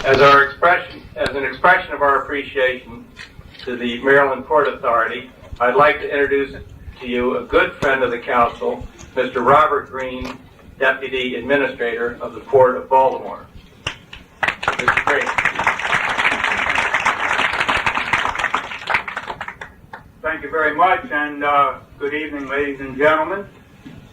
As an expression of our appreciation to the Maryland Port Authority, I'd like to introduce to you a good friend of the Council, Mr. Robert Green, Deputy Administrator of the Port of Baltimore. Mr. Green. Thank you very much, and good evening, ladies and gentlemen.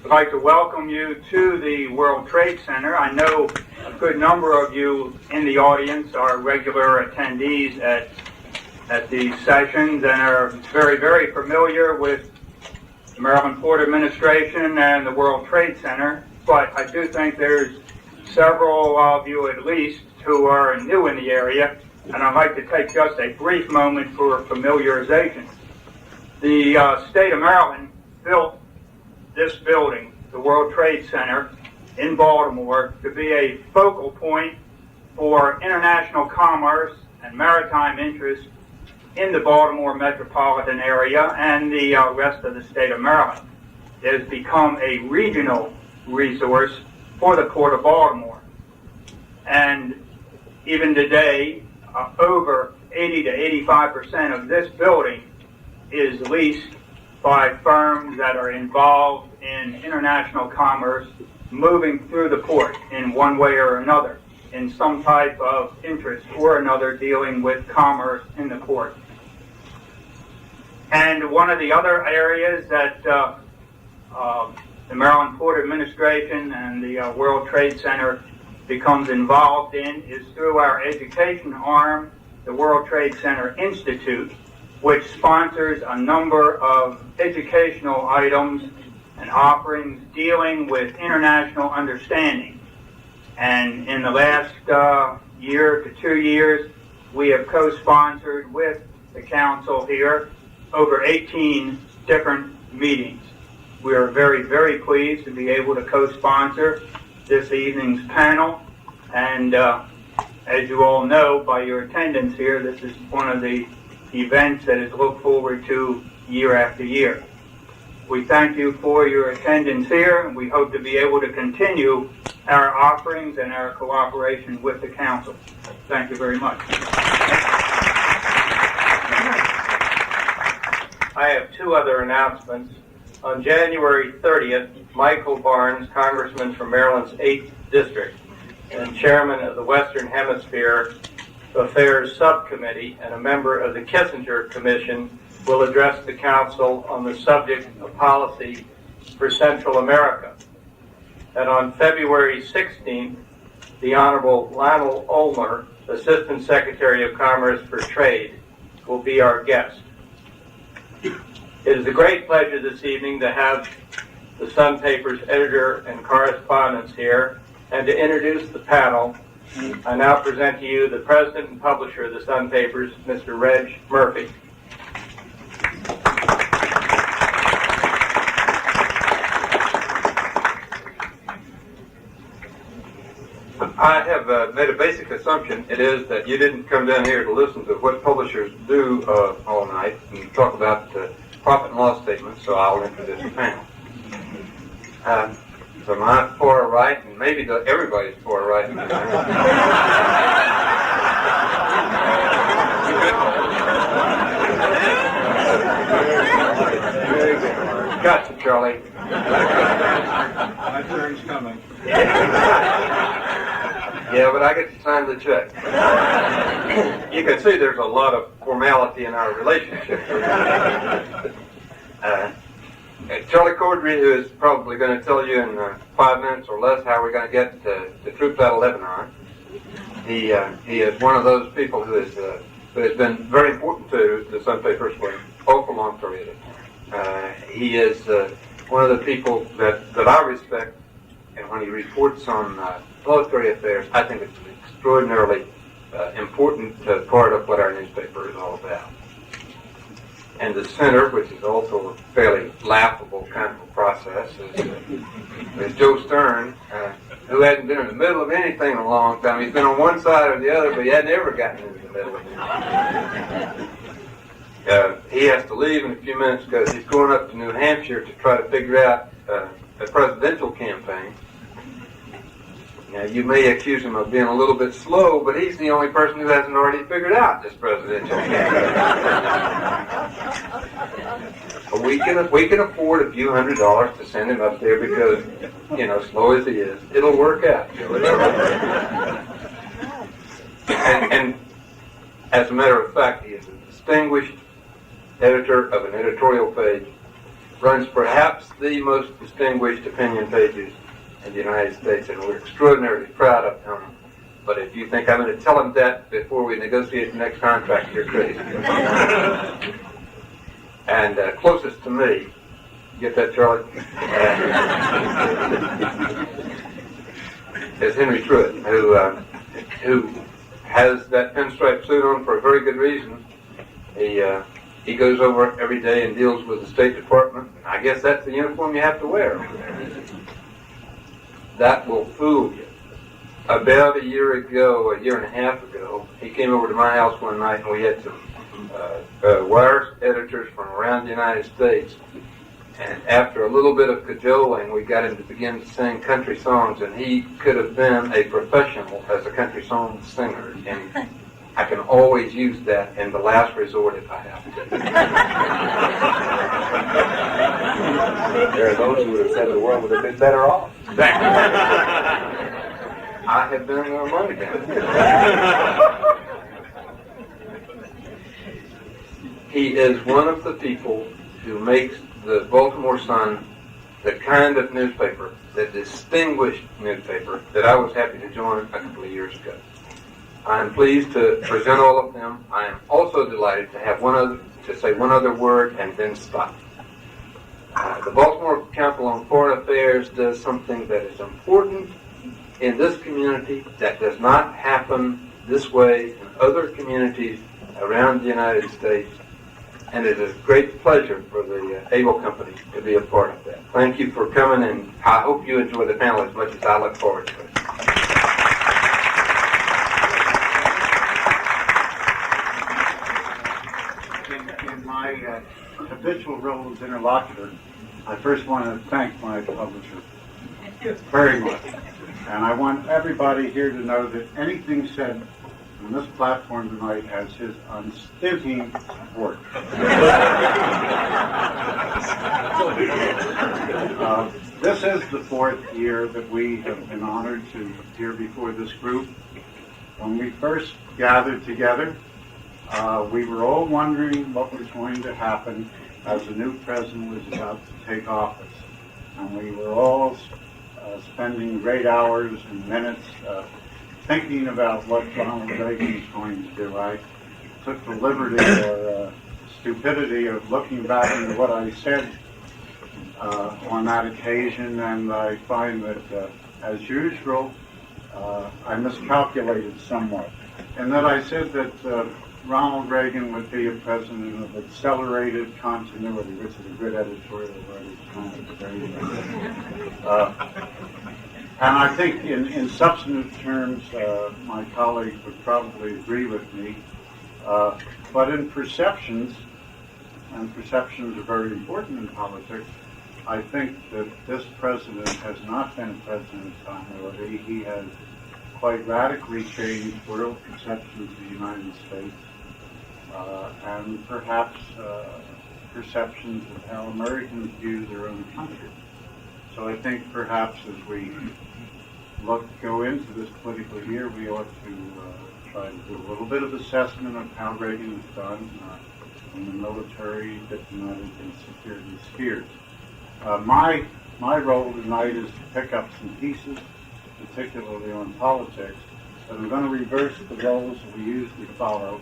I'd like to welcome you to the World Trade Center. I know a good number of you in the audience are regular attendees at these sessions and are very, very familiar with the Maryland Port Administration and the World Trade Center, but I do think there's several of you at least who are new in the area, and I'd like to take just a brief moment for familiarization. The state of Maryland built this building, the World Trade Center in Baltimore, to be a focal point for international commerce and maritime interests in the Baltimore metropolitan area and the rest of the state of Maryland. It has become a regional resource for the Port of Baltimore. And even today, over 80 to 85% of this building is leased by firms that are involved in international commerce moving through the port in one way or another, in some type of interest or another dealing with commerce in the port. And one of the other areas that the Maryland Port Administration and the World Trade Center becomes involved in is through our education arm, the World Trade Center Institute, which sponsors a number of educational items and offerings dealing with international understanding. And in the last year to 2 years, we have co-sponsored with the Council here over 18 different meetings. We are very, very pleased to be able to co-sponsor this evening's panel. And as you all know by your attendance here, this is one of the events that is looked forward to year after year. We thank you for your attendance here, and we hope to be able to continue our offerings and our cooperation with the Council. Thank you very much. I have two other announcements. On January 30th, Michael Barnes, Congressman from Maryland's 8th District and Chairman of the Western Hemisphere Affairs Subcommittee and a member of the Kissinger Commission, will address the Council on the subject of policy for Central America. And on February 16th, the Honorable Lionel Ulmer, Assistant Secretary of Commerce for Trade, will be our guest. It is a great pleasure this evening to have the Sun Paper's editor and correspondents here, and to introduce the panel. I now present to you the President and Publisher of the Sun Papers, Mr. Reg Murphy. I have made a basic assumption. It is that you didn't come down here to listen to what publishers do all night and talk about profit and loss statements, so I'll introduce the panel. So my far right, and maybe everybody's far right. Gotcha, Charlie. My turn's coming. Yeah, but I get to sign the check. You can see there's a lot of formality in our relationship. Charlie Cordry, who is probably going to tell you in 5 minutes or less how we're going to get the troops out of Lebanon. He is one of those people who has been very important to the Sun Papers for an awful long period of time. He is one of the people that I respect, and when he reports on military affairs, I think it's an extraordinarily important part of what our newspaper is all about. And the center, which is also a fairly laughable kind of a process, is Joe Stern, who hasn't been in the middle of anything in a long time. He's been on one side or the other, but he hadn't ever gotten into the middle of it. He has to leave in a few minutes because he's going up to New Hampshire to try to figure out a presidential campaign. Now, you may accuse him of being a little bit slow, but he's the only person who hasn't already figured out this presidential campaign. we can afford a few $100s to send him up there because, slow as he is, it'll work out. And as a matter of fact, he is a distinguished editor of an editorial page, runs perhaps the most distinguished opinion pages in the United States, and we're extraordinarily proud of him. But if you think I'm going to tell him that before we negotiate the next contract, you're crazy. And closest to me, get that, Charlie? Is Henry Truitt, who has that pinstripe suit on for a very good reason. He goes over every day and deals with the State Department. I guess that's the uniform you have to wear. That will fool you. About a year and a half ago, he came over to my house one night and we had some wire editors from around the United States. And after a little bit of cajoling, we got him to begin to sing country songs, and he could have been a professional as a country song singer. And I can always use that in the last resort if I have to. There are those who would have said the world would have been better off. I have been among them. He is one of the people who makes the Baltimore Sun the kind of newspaper, the distinguished newspaper, that I was happy to join a couple of years ago. I am pleased to present all of them. I am also delighted to have say one other word and then stop. The Baltimore Council on Foreign Affairs does something that is important in this community that does not happen this way in other communities around the United States, and it is a great pleasure for the Able Company to be a part of that. Thank you for coming, and I hope you enjoy the panel as much as I look forward to it. In my habitual role as interlocutor, I first want to thank my publisher very much. And I want everybody here to know that anything said on this platform tonight has his unstinting support. This is the fourth year that we have been honored to appear before this group. When we first gathered together, we were all wondering what was going to happen as the new president was about to take office. And we were all spending great hours and minutes thinking about what Ronald Reagan was going to do. I took the liberty or stupidity of looking back into what I said on that occasion, and I find that, as usual, I miscalculated somewhat. And that I said that Ronald Reagan would be a president of accelerated continuity, which is a good editorial writing. And I think in substantive terms, my colleagues would probably agree with me. But in perceptions, and perceptions are very important in politics, I think that this president has not been a president of continuity. He has quite radically changed world perceptions of the United States, and perhaps perceptions of how Americans view their own country. So I think perhaps as we go into this political year, we ought to try to do a little bit of assessment of how Reagan has done in the military, diplomatic, and security spheres. My role tonight is to pick up some pieces, particularly on politics, but I'm going to reverse the roles that we usually follow.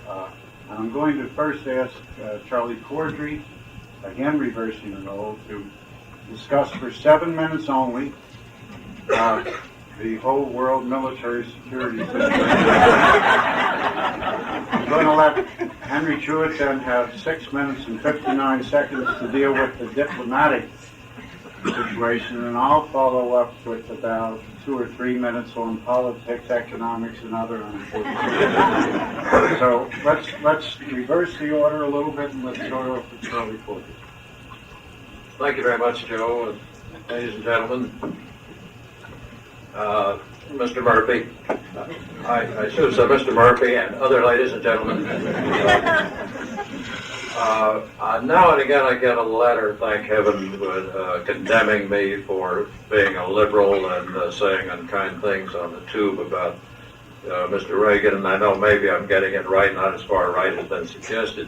And I'm going to first ask Charlie Cordry, again reversing the role, to discuss for 7 minutes only the whole world military security situation. I'm going to let Henry Truitt then have 6 minutes and 59 seconds to deal with the diplomatic situation, and I'll follow up with about 2 or 3 minutes on politics, economics, and other unimportant issues. So let's reverse the order a little bit, and let's start off with Charlie Cordry. Thank you very much, Joe. Ladies and gentlemen, Mr. Murphy, I should have said Mr. Murphy and other ladies and gentlemen. Now and again I get a letter, thank heaven, condemning me for being a liberal and saying unkind things on the tube about Mr. Reagan, and I know maybe I'm getting it right, not as far right as been suggested.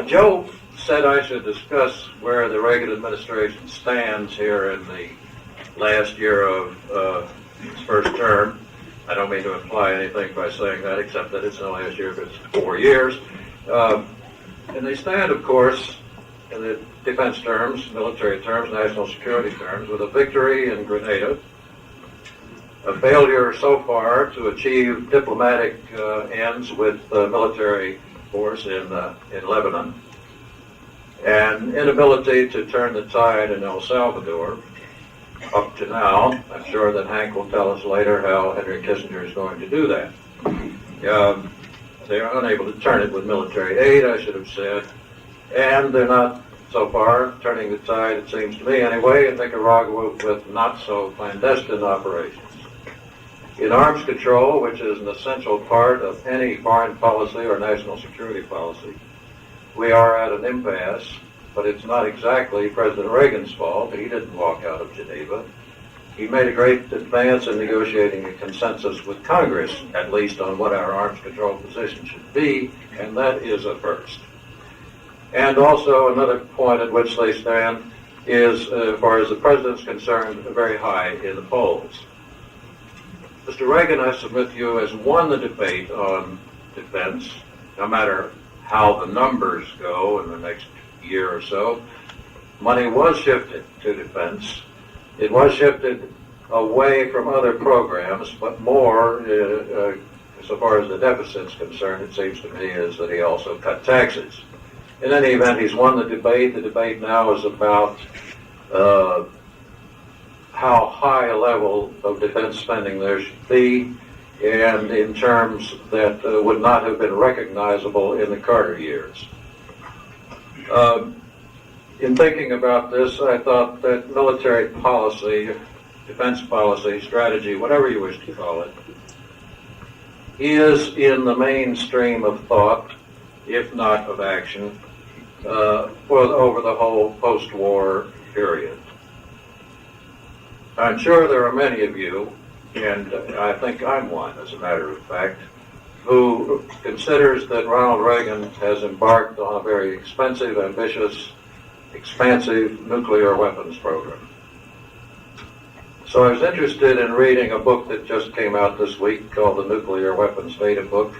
Joe said I should discuss where the Reagan administration stands here in the last year of its first term. I don't mean to imply anything by saying that, except that it's the last year of its 4 years. And they stand, of course, in the defense terms, military terms, national security terms, with a victory in Grenada, a failure so far to achieve diplomatic ends with military force in Lebanon, and inability to turn the tide in El Salvador. Up to now, I'm sure that Hank will tell us later how Henry Kissinger is going to do that. They are unable to turn it with military aid, I should have said, and they're not, so far, turning the tide, it seems to me anyway, in Nicaragua with not-so-clandestine operations. In arms control, which is an essential part of any foreign policy or national security policy, we are at an impasse, but it's not exactly President Reagan's fault. He didn't walk out of Geneva. He made a great advance in negotiating a consensus with Congress, at least on what our arms control position should be, and that is a first. And also another point at which they stand is, as far as the president's concerned, very high in the polls. Mr. Reagan, I submit to you, has won the debate on defense, no matter how the numbers go in the next year or so. Money was shifted to defense. It was shifted away from other programs, but more, so far as the deficit's concerned, it seems to me, is that he also cut taxes. In any event, he's won the debate. The debate now is about how high a level of defense spending there should be, and in terms that would not have been recognizable in the Carter years. In thinking about this, I thought that military policy, defense policy, strategy, whatever you wish to call it, is in the mainstream of thought, if not of action, over the whole post-war period. I'm sure there are many of you, and I think I'm one, as a matter of fact, who considers that Ronald Reagan has embarked on a very expensive, ambitious, expansive nuclear weapons program. So I was interested in reading a book that just came out this week called The Nuclear Weapons Data Book,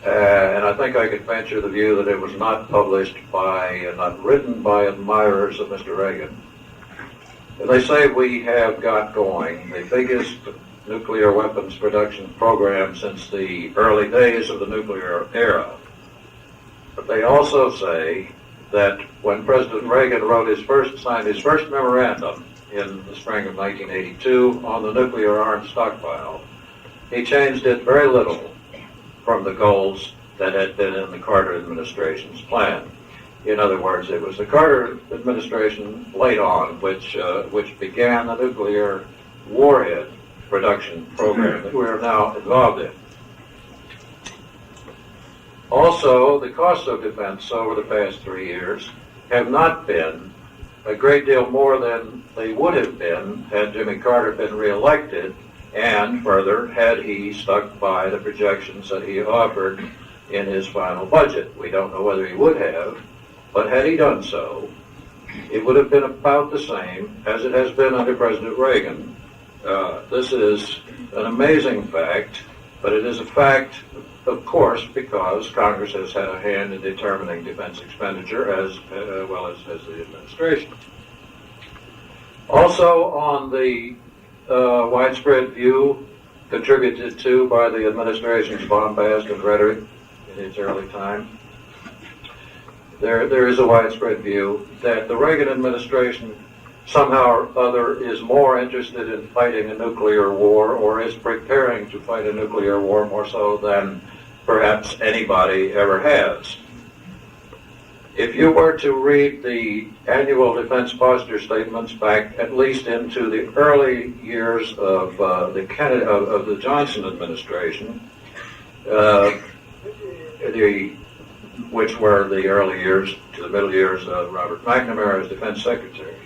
and I think I could venture the view that it was not published by, not written by admirers of Mr. Reagan. And they say we have got going the biggest nuclear weapons production program since the early days of the nuclear era. But they also say that when President Reagan signed his first memorandum in the spring of 1982 on the nuclear arms stockpile, he changed it very little from the goals that had been in the Carter administration's plan. In other words, it was the Carter administration late on which began the nuclear warhead production program that we are now involved in. Also, the costs of defense over the past 3 years have not been a great deal more than they would have been had Jimmy Carter been reelected, and further, had he stuck by the projections that he offered in his final budget. We don't know whether he would have, but had he done so, it would have been about the same as it has been under President Reagan. This is an amazing fact, but it is a fact, of course, because Congress has had a hand in determining defense expenditure as well as the administration. Also, on the widespread view contributed to by the administration's bombast and rhetoric in its early time, there is a widespread view that the Reagan administration somehow or other is more interested in fighting a nuclear war, or is preparing to fight a nuclear war more so than perhaps anybody ever has. If you were to read the annual defense posture statements back at least into the early years of the Johnson administration, which were the early years to the middle years of Robert McNamara as defense secretary,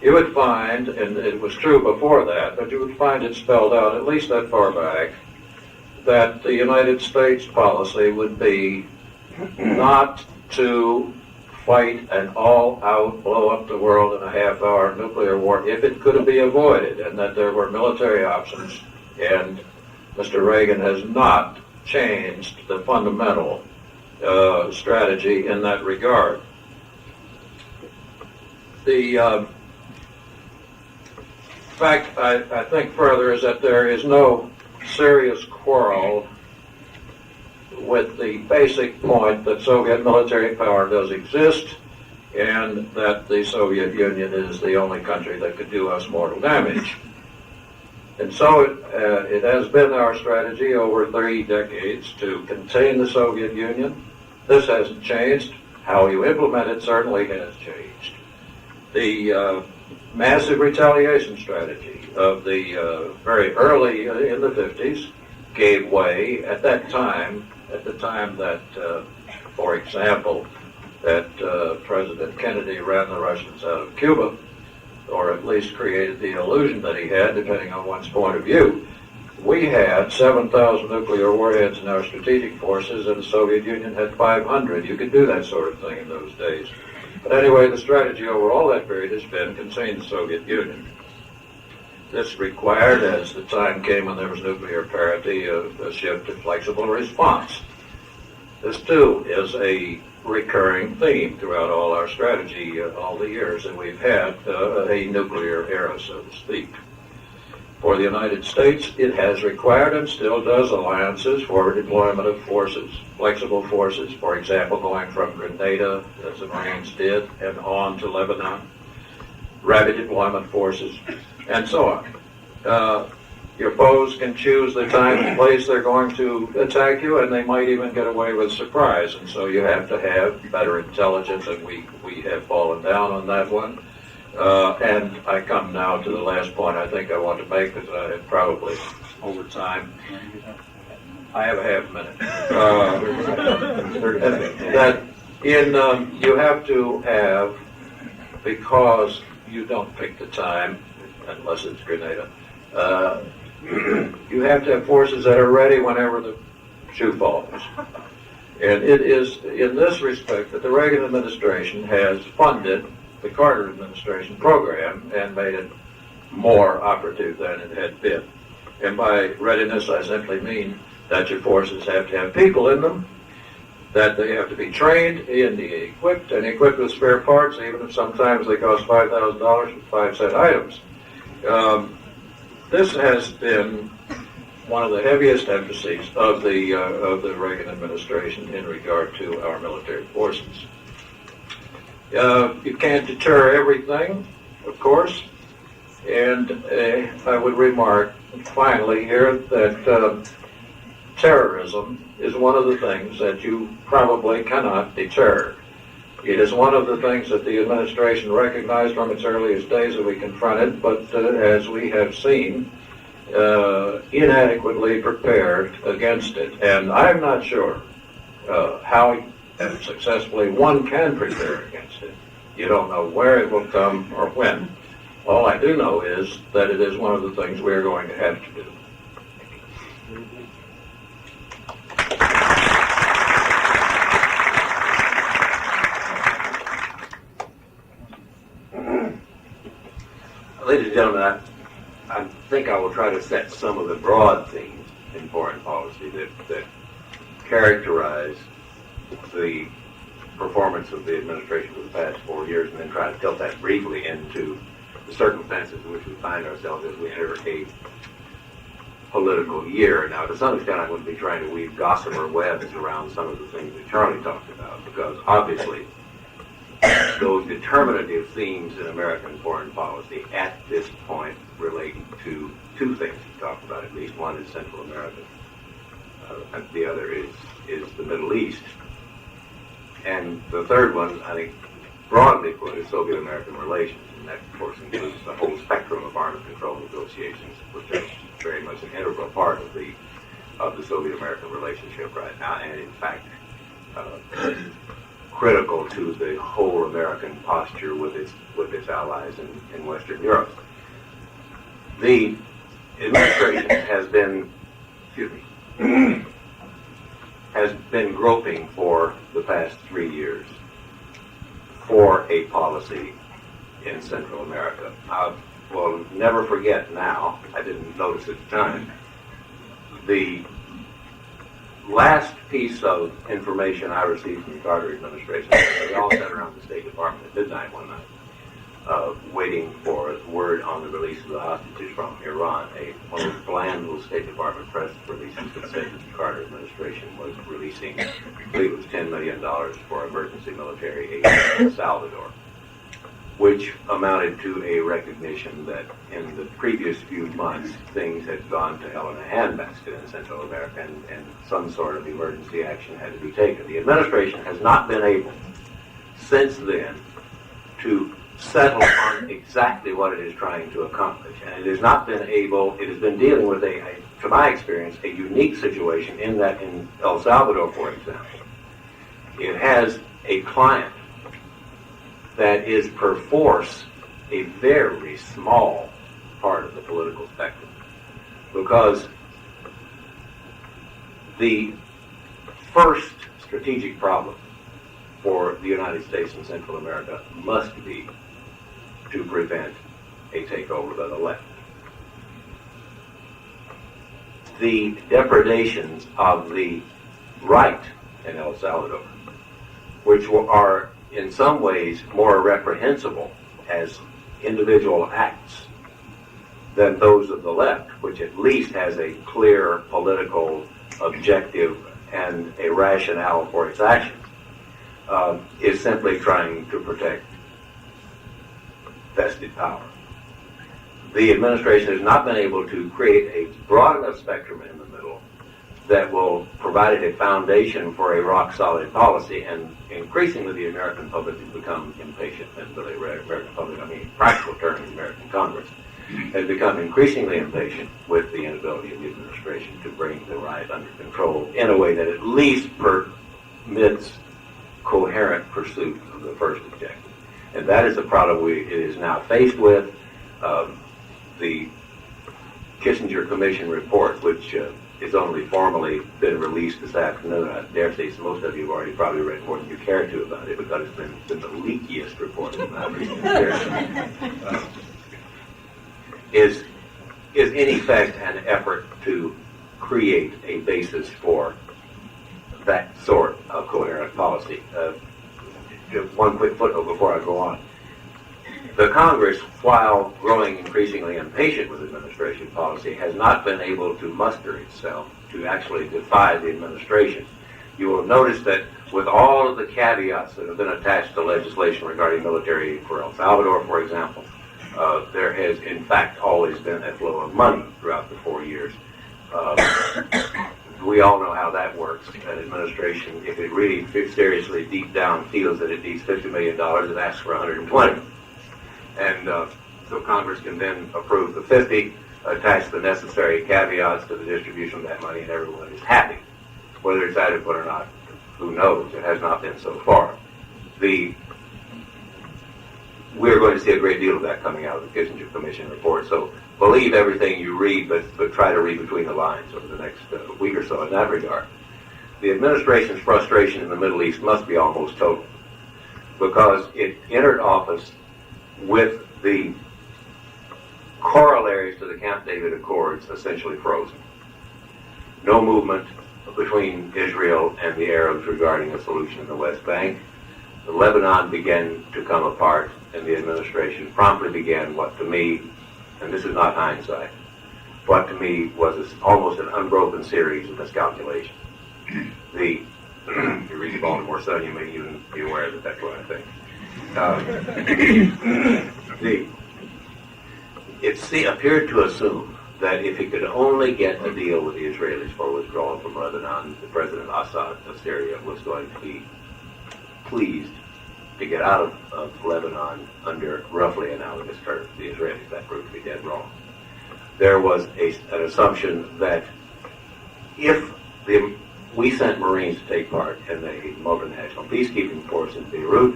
you would find, and it was true before that, but you would find it spelled out at least that far back, that the United States policy would be not to fight an all-out, blow-up-the-world-in-a-half-hour nuclear war if it could be avoided, and that there were military options, and Mr. Reagan has not changed the fundamental strategy in that regard. The fact, I think further, is that there is no serious quarrel with the basic point that Soviet military power does exist and that the Soviet Union is the only country that could do us mortal damage. And so it has been our strategy over 3 decades to contain the Soviet Union. This hasn't changed. How you implement it certainly has changed. The massive retaliation strategy of the very early in the 50s gave way at that time, at the time that, for example, that President Kennedy ran the Russians out of Cuba, or at least created the illusion that he had, depending on one's point of view. We had 7,000 nuclear warheads in our strategic forces, and the Soviet Union had 500. You could do that sort of thing in those days. But anyway, the strategy over all that period has been contain the Soviet Union. This required, as the time came when there was nuclear parity, a shift to flexible response. This, too, is a recurring theme throughout all our strategy, all the years that we've had a nuclear era, so to speak. For the United States, it has required and still does alliances for deployment of forces, flexible forces, for example, going from Grenada, as the Marines did, and on to Lebanon, rapid deployment forces, and so on. Your foes can choose the time and place they're going to attack you, and they might even get away with surprise. And so you have to have better intelligence, and we have fallen down on that one. And I come now to the last point I think I want to make, because I have probably over time. I have a half minute. That you have to have, because you don't pick the time, unless it's Grenada, you have to have forces that are ready whenever the shoe falls. And it is in this respect that the Reagan administration has funded the Carter administration program and made it more operative than it had been. And by readiness, I simply mean that your forces have to have people in them, that they have to be trained and equipped with spare parts, even if sometimes they cost $5,000 with 5-cent items. This has been one of the heaviest emphases of the Reagan administration in regard to our military forces. You can't deter everything, of course, and I would remark finally here that terrorism is one of the things that you probably cannot deter. It is one of the things that the administration recognized from its earliest days that we confronted, but as we have seen, inadequately prepared against it. And I'm not sure how successfully one can prepare against it. You don't know where it will come or when. All I do know is that it is one of the things we're going to have to do. Ladies and gentlemen, I think I will try to set some of the broad themes in foreign policy that characterize the performance of the administration for the past 4 years, and then try to tilt that briefly into the circumstances in which we find ourselves as we enter a political year. Now, to some extent, I'm going to be trying to weave gossamer webs around some of the things that Charlie talked about, because obviously those determinative themes in American foreign policy at this point relate to 2 things he talked about, at least. One is Central America, and the other is the Middle East. And the third one, I think, broadly put, is Soviet-American relations. And that, of course, includes the whole spectrum of arms control negotiations, which are very much an integral part of the Soviet-American relationship right now, and in fact, critical to the whole American posture with its allies in Western Europe. The administration has been groping for the past 3 years for a policy in Central America. I will never forget now, I didn't notice at the time, the last piece of information I received from the Carter administration, we all sat around the State Department at midnight one night, waiting for word on the release of the hostages from Iran. One of those bland little State Department press releases that said that the Carter administration was releasing, I believe it was $10 million for emergency military aid in El Salvador, which amounted to a recognition that in the previous few months, things had gone to hell in a handbasket in Central America, and some sort of emergency action had to be taken. The administration has not been able, since then, to settle on exactly what it is trying to accomplish. And it has not been able, it has been dealing with to my experience, a unique situation in that in El Salvador, for example, it has a client that is perforce a very small part of the political spectrum, because the first strategic problem for the United States and Central America must be to prevent a takeover by the left. The depredations of the right in El Salvador, which are in some ways more reprehensible as individual acts than those of the left, which at least has a clear political objective and a rationale for its actions, is simply trying to protect vested power. The administration has not been able to create a broad enough spectrum in the middle that will provide a foundation for a rock-solid policy, and increasingly the American public has become impatient, and the American public, I mean in practical terms, the American Congress, has become increasingly impatient with the inability of the administration to bring the riot under control in a way that at least permits coherent pursuit of the first objective. And that is the problem it is now faced with. The Kissinger Commission report, which is only formally been released this afternoon. I dare say most of you have already probably read more than you care to about it, because it's been the leakiest report in my recent experience. Is in effect an effort to create a basis for that sort of coherent policy. Just one quick footnote before I go on. The Congress, while growing increasingly impatient with administration policy, has not been able to muster itself to actually defy the administration. You will notice that with all of the caveats that have been attached to legislation regarding military aid for El Salvador, for example, there has in fact always been a flow of money throughout the 4 years. We all know how that works. An administration, if it really seriously deep down feels that it needs $50 million, it asks for 120. And so Congress can then approve the 50, attach the necessary caveats to the distribution of that money, and everyone is happy. Whether it's adequate or not, who knows? It has not been so far. We're going to see a great deal of that coming out of the Kissinger Commission report. So believe everything you read, but try to read between the lines over the next week or so in that regard. The administration's frustration in the Middle East must be almost total, because it entered office with the corollaries to the Camp David Accords essentially frozen. No movement between Israel and the Arabs regarding a solution in the West Bank. Lebanon began to come apart, and the administration promptly began what to me, and this is not hindsight, what to me was almost an unbroken series of miscalculations. You read the Baltimore Sun, you may even be aware that that's what I think. It appeared to assume that if he could only get a deal with the Israelis for withdrawal from Lebanon, the President Assad of Syria was going to be pleased to get out of Lebanon under roughly analogous terms. The Israelis, that proved to be dead wrong. There was an assumption that if we sent Marines to take part in the multinational peacekeeping force in Beirut,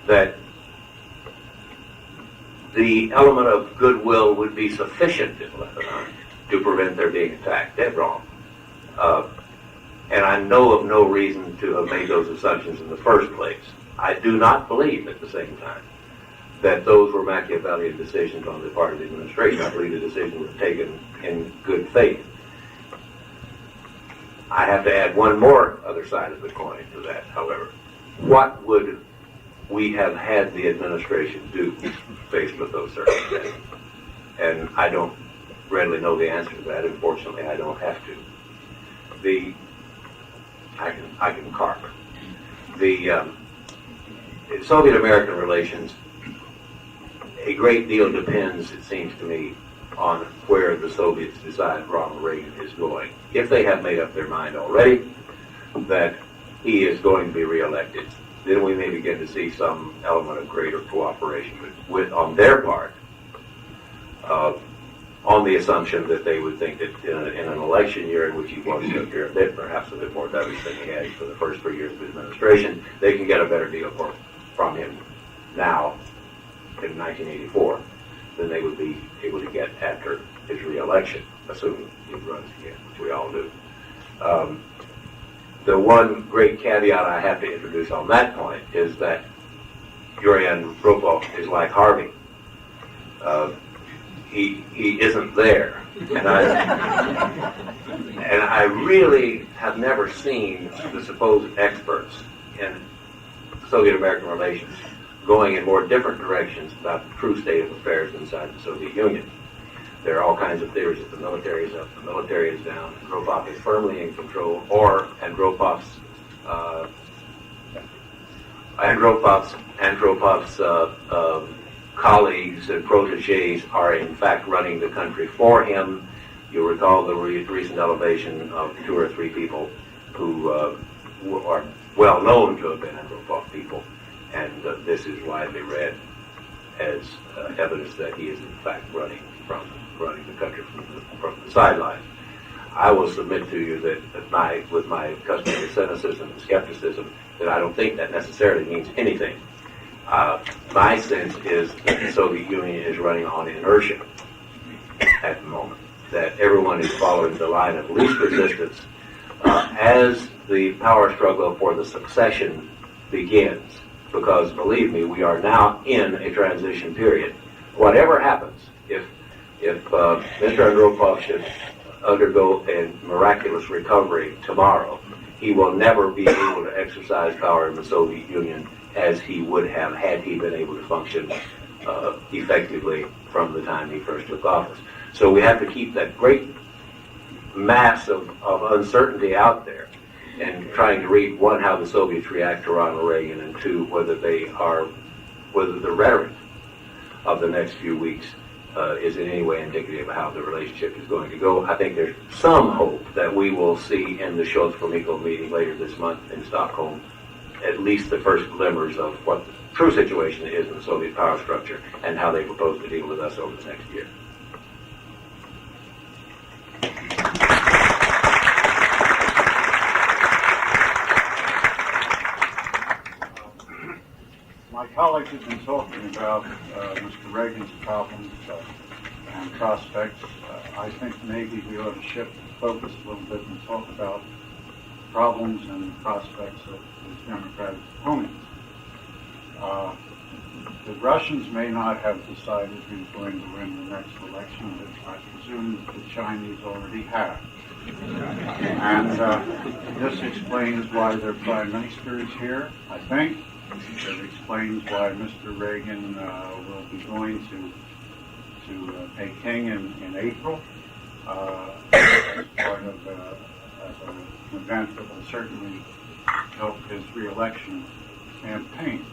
that the element of goodwill would be sufficient in Lebanon to prevent their being attacked. Dead wrong. And I know of no reason to have made those assumptions in the first place. I do not believe at the same time that those were Machiavellian decisions on the part of the administration. I believe the decision was taken in good faith. I have to add one more other side of the coin to that, however. What would we have had the administration do faced with those circumstances? And I don't readily know the answer to that. Unfortunately, I don't have to. I can carp. The Soviet-American relations, a great deal depends, it seems to me, on where the Soviets decide Ronald Reagan is going. If they have made up their mind already that he is going to be reelected, then we may begin to see some element of greater cooperation on their part, on the assumption that they would think that in an election year in which he was to appear perhaps a bit more dovish than he had for the first 3 years of his administration, they can get a better deal from him now in 1984 than they would be able to get after his reelection, assuming he runs again, which we all do. The one great caveat I have to introduce on that point is that Yuri Andropov is like Harvey. He isn't there, and I really have never seen the supposed experts in Soviet-American relations going in more different directions about the true state of affairs inside the Soviet Union. There are all kinds of theories that the military is up, the military is down, Andropov is firmly in control, or Andropov's colleagues and proteges are in fact running the country for him. You'll recall the recent elevation of 2 or 3 people who are well known to have been Andropov people, and this is widely read as evidence that he is in fact running the country from the sidelines. I will submit to you that with my customary cynicism and skepticism, that I don't think that necessarily means anything. My sense is that the Soviet Union is running on inertia at the moment, that everyone is following the line of least resistance as the power struggle for the succession begins, because believe me, we are now in a transition period. Whatever happens, if Mr. Andropov should undergo a miraculous recovery tomorrow, he will never be able to exercise power in the Soviet Union as he would have had he been able to function effectively from the time he first took office. So we have to keep that great mass of uncertainty out there and trying to read, one, how the Soviets react to Ronald Reagan, and 2, whether the rhetoric of the next few weeks is in any way indicative of how the relationship is going to go. I think there's some hope that we will see in the Scholz-Gromyko meeting later this month in Stockholm at least the first glimmers of what the true situation is in the Soviet power structure and how they propose to deal with us over the next year. My colleagues have been talking about Mr. Reagan's problems and prospects. I think maybe we ought to shift the focus a little bit and talk about problems and prospects of his Democratic opponents. The Russians may not have decided who's going to win the next election, but I presume that the Chinese already have. And this explains why their prime minister is here, I think. It explains why Mr. Reagan will be going to Peking in April as part of an event that will certainly help his re-election campaign.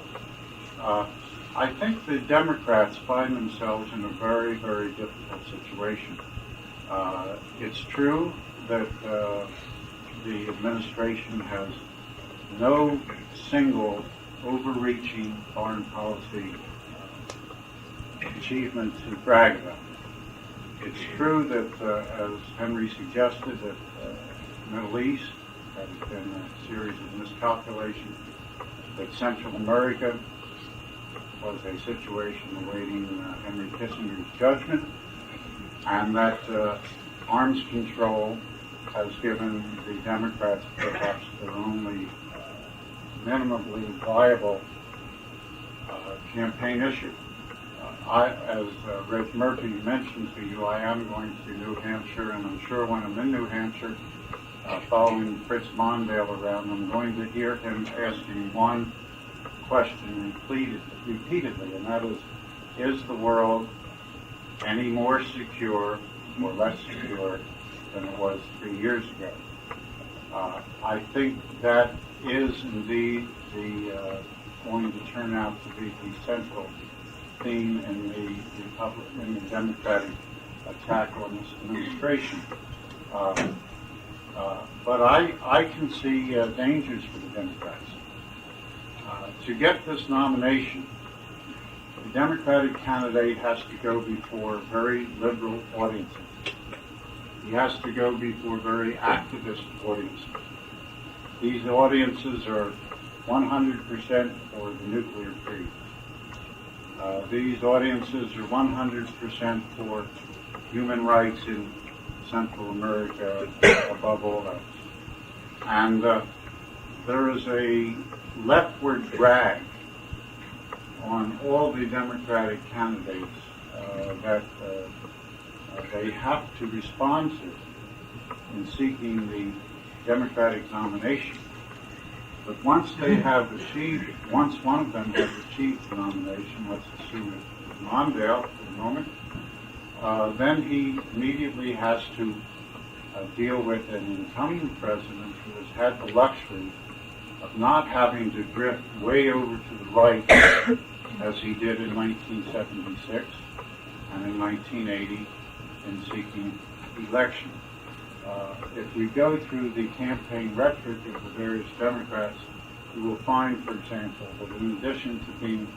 I think the Democrats find themselves in a very, very difficult situation. It's true that the administration has no single overreaching foreign policy achievement to brag about. It's true that, as Henry suggested, that the Middle East has been a series of miscalculations, that Central America was a situation awaiting Henry Kissinger's judgment, and that arms control has given the Democrats perhaps their only minimally viable campaign issue. As Reg Murphy mentioned to you, I am going to New Hampshire, and I'm sure when I'm in New Hampshire, following Fritz Mondale around, I'm going to hear him asking one question repeatedly, and that is the world any more secure or less secure than it was 3 years ago? I think that is indeed going to turn out to be the central theme in the Democratic attack on this administration. But I can see dangers for the Democrats. To get this nomination, the Democratic candidate has to go before very liberal audiences. He has to go before very activist audiences. These audiences are 100% for the nuclear freeze. These audiences are 100% for human rights in Central America above all else. And there is a leftward drag on all the Democratic candidates that they have to respond to in seeking the Democratic nomination. But once they have achieved, once one of them has achieved the nomination, let's assume it's Mondale for the moment, then he immediately has to deal with an incumbent president who has had the luxury of not having to drift way over to the right as he did in 1976 and in 1980 in seeking election. If we go through the campaign rhetoric of the various Democrats, you will find, for example, that in addition to being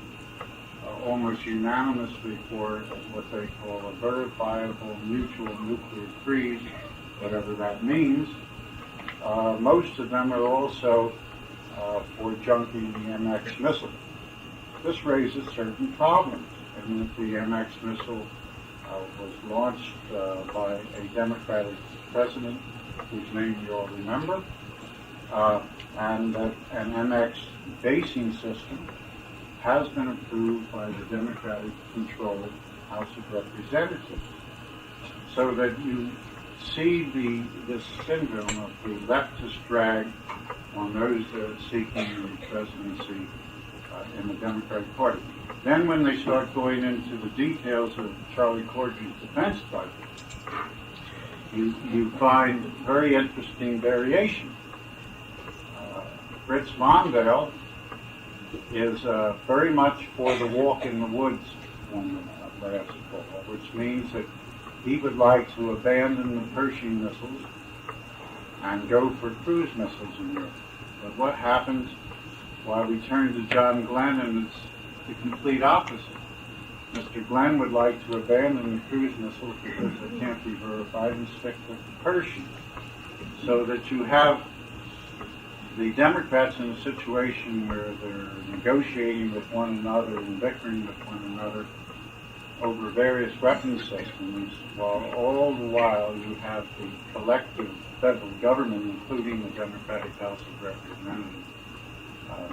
almost unanimously for what they call a verifiable mutual nuclear freeze, whatever that means, most of them are also for junking the MX missile. This raises certain problems, and that the MX missile was launched by a Democratic president whose name you all remember, and that an MX basing system has been approved by the Democratic-controlled House of Representatives. So that you see this syndrome of the leftist drag on those seeking the presidency in the Democratic Party. Then when they start going into the details of Charlie Corddry's defense budget, you find very interesting variation. Fritz Mondale is very much for the walk in the woods on the last call, which means that he would like to abandon the Pershing missiles and go for cruise missiles in Europe. But what happens while we turn to John Glenn, and it's the complete opposite. Mr. Glenn would like to abandon the cruise missiles because they can't be verified and stick with the Pershing. So that you have the Democrats in a situation where they're negotiating with one another and bickering with one another over various weapons systems, while all the while you have the collective federal government, including the Democratic House of Representatives,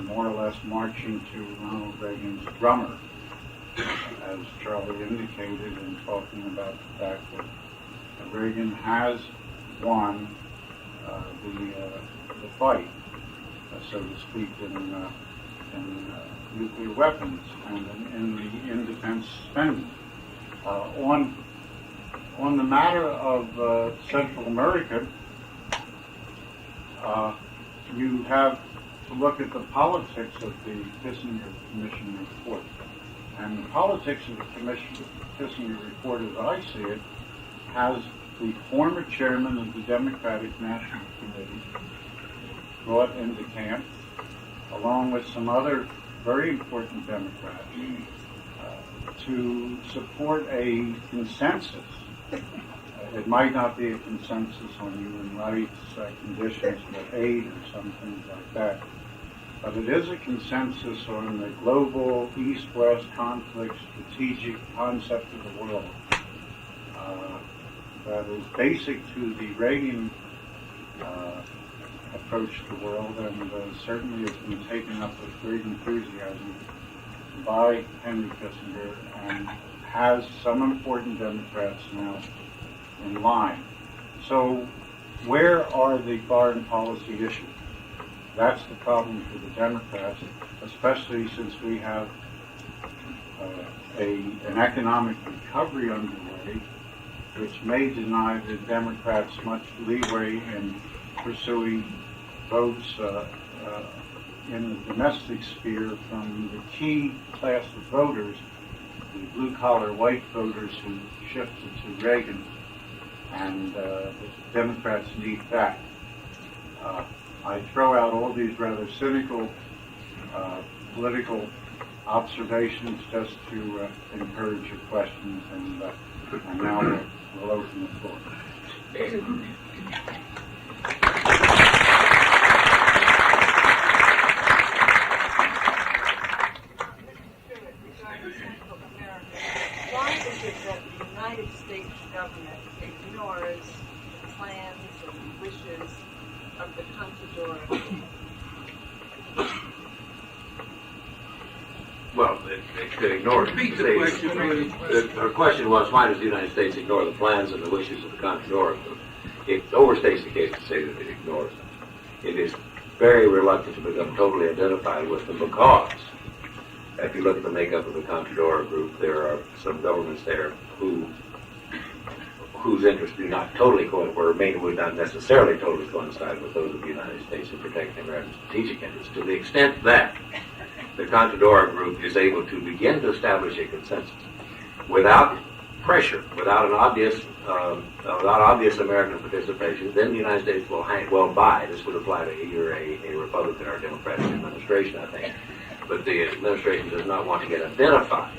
more or less marching to Ronald Reagan's drummer, as Charlie indicated in talking about the fact that Reagan has won the fight, so to speak, in nuclear weapons and in defense spending. On the matter of Central America, you have to look at the politics of the Kissinger Commission report. And the politics of the Kissinger report, as I see it, has the former chairman of the Democratic National Committee brought into camp, along with some other very important Democrats to support a consensus. It might not be a consensus on human rights conditions for aid or some things like that, but it is a consensus on the global East-West conflict strategic concept of the world that is basic to the Reagan approach to the world, and certainly has been taken up with great enthusiasm by Henry Kissinger and has some important Democrats now in line. So where are the foreign policy issues? That's the problem for the Democrats, especially since we have an economic recovery underway, which may deny the Democrats much leeway in pursuing votes in the domestic sphere from the key class of voters, the blue-collar white voters who shifted to Reagan, and the Democrats need that. I throw out all these rather cynical political observations just to encourage your questions, and now we'll open the floor. Why is it that the United States government ignores the plans and wishes of the Contadora? Well, it could ignore it. Repeat the question, please. Her question was, why does the United States ignore the plans and the wishes of the Contadora Group? It overstates the case to say that it ignores them. It is very reluctant to become totally identified with them because, if you look at the makeup of the Contadora Group, there are some governments there whose interests do not totally would not necessarily totally coincide with those of the United States in protecting American strategic interests. To the extent that the Contadora Group is able to begin to establish a consensus without pressure, without obvious American participation, then the United States will buy. This would apply to either a Republican or a Democratic administration, I think. But the administration does not want to get identified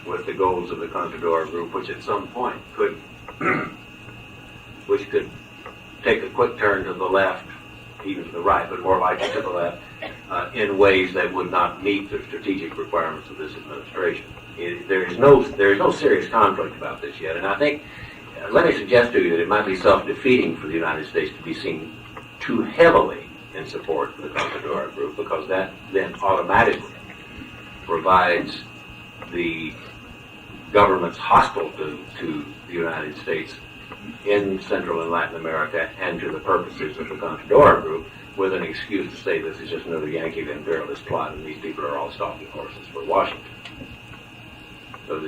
with the goals of the Contadora Group, which at some point could take a quick turn to the left, even to the right, but more likely to the left, in ways that would not meet the strategic requirements of this administration. There is no serious conflict about this yet, and I think, let me suggest to you that it might be self-defeating for the United States to be seen too heavily in support of the Contadora Group, because that then automatically provides the governments hostile to the United States in Central and Latin America and to the purposes of the Contadora Group with an excuse to say this is just another Yankee imperialist plot and these people are all stalking horses for Washington. So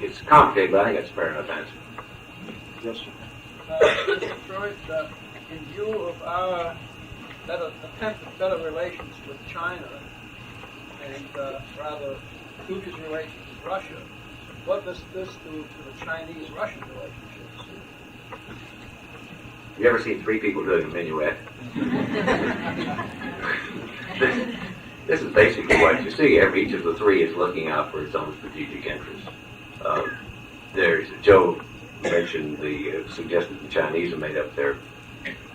it's complicated, but I think that's a fair enough answer. Yes, sir. Mr. Freud, in view of our attempt at better relations with China and rather dubious relations with Russia, what does this do to the Chinese-Russian relationships? You ever seen three people doing a minuet? This is basically what you see. Each of the three is looking out for its own strategic interests. Joe mentioned suggested the Chinese have made up their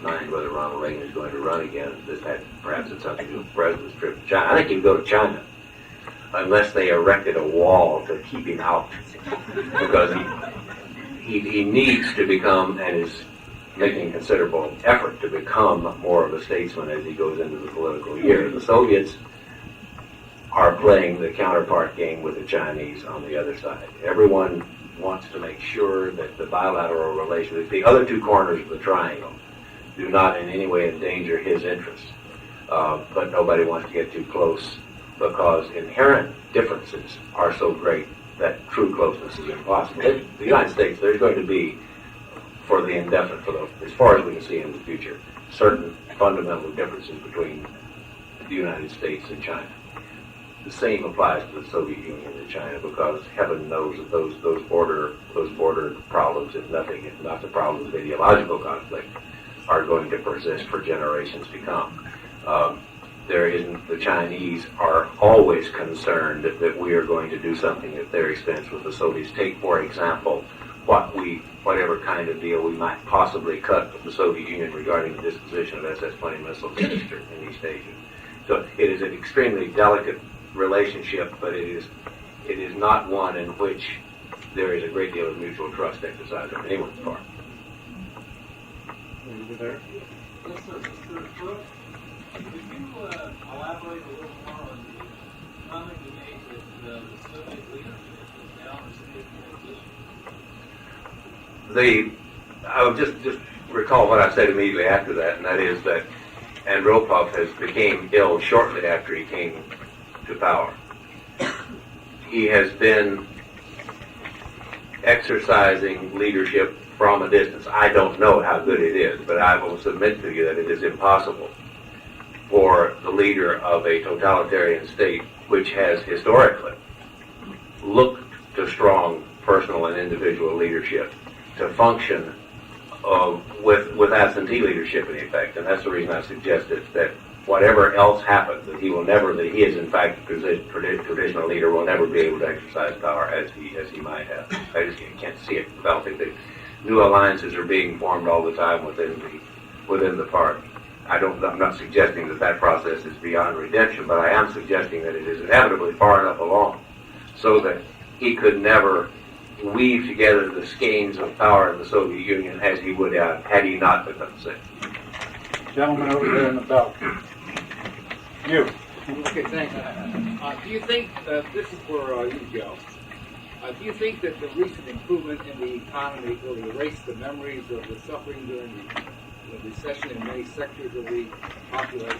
mind whether Ronald Reagan is going to run again. This had perhaps had something to do with the president's trip to China. I think he'd go to China unless they erected a wall to keep him out, because he needs to become, and is making considerable effort to become, more of a statesman as he goes into the political year. The Soviets are playing the counterpart game with the Chinese on the other side. Everyone wants to make sure that the bilateral relations, the other two corners of the triangle, do not in any way endanger his interests. But nobody wants to get too close, because inherent differences are so great that true closeness is impossible. In the United States, there's going to be, for the indefinite, as far as we can see in the future, certain fundamental differences between the United States and China. The same applies to the Soviet Union and China, because heaven knows that those border problems, if not the problems of ideological conflict, are going to persist for generations to come. the Chinese are always concerned that we are going to do something at their expense with the Soviets. Take, for example, whatever kind of deal we might possibly cut with the Soviet Union regarding the disposition of SS-20 missiles in East Asia. So it is an extremely delicate relationship, but it is not one in which there is a great deal of mutual trust exercised on anyone's part. Over there. Yes, sir. Mr. Brooks, could you elaborate a little more on the comment you made that the Soviet leadership is now in a state of transition? I will just recall what I said immediately after that, and that is that Andropov became ill shortly after he came to power. He has been exercising leadership from a distance. I don't know how good it is, but I will submit to you that it is impossible for the leader of a totalitarian state, which has historically looked to strong personal and individual leadership, to function with absentee leadership in effect. And that's the reason I suggested that whatever else happens, that he is in fact a traditional leader, will never be able to exercise power as he might have. I just can't see it developing. The new alliances are being formed all the time within the party. I'm not suggesting that process is beyond redemption, but I am suggesting that it is inevitably far enough along so that he could never weave together the skeins of power in the Soviet Union as he would have had he not become sick. Gentleman over there in the balcony. You. Okay, thanks. Do you think, this is for you, Joe, do you think that the recent improvement in the economy will erase the memories of the suffering during the recession in many sectors of the population?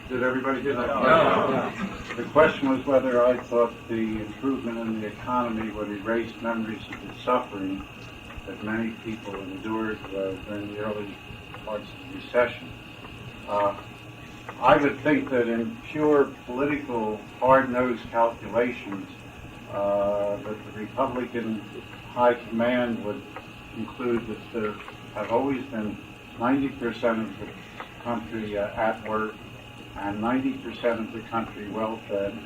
Did everybody hear that? No. The question was whether I thought the improvement in the economy would erase memories of the suffering that many people endured during the early parts of the recession. I would think that in pure political hard-nosed calculations, that the Republican high command would conclude that there have always been 90% of the country at work and 90% of the country well-fed,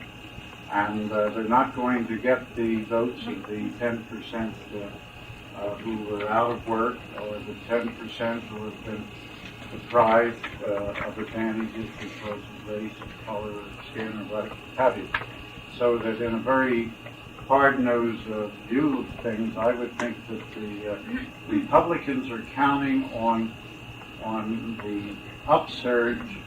and they're not going to get the votes of the 10% who were out of work, or the 10% who have been deprived of advantages because of race, color, skin, or what have you. So that in a very hard-nosed view of things, I would think that the Republicans are counting on the upsurge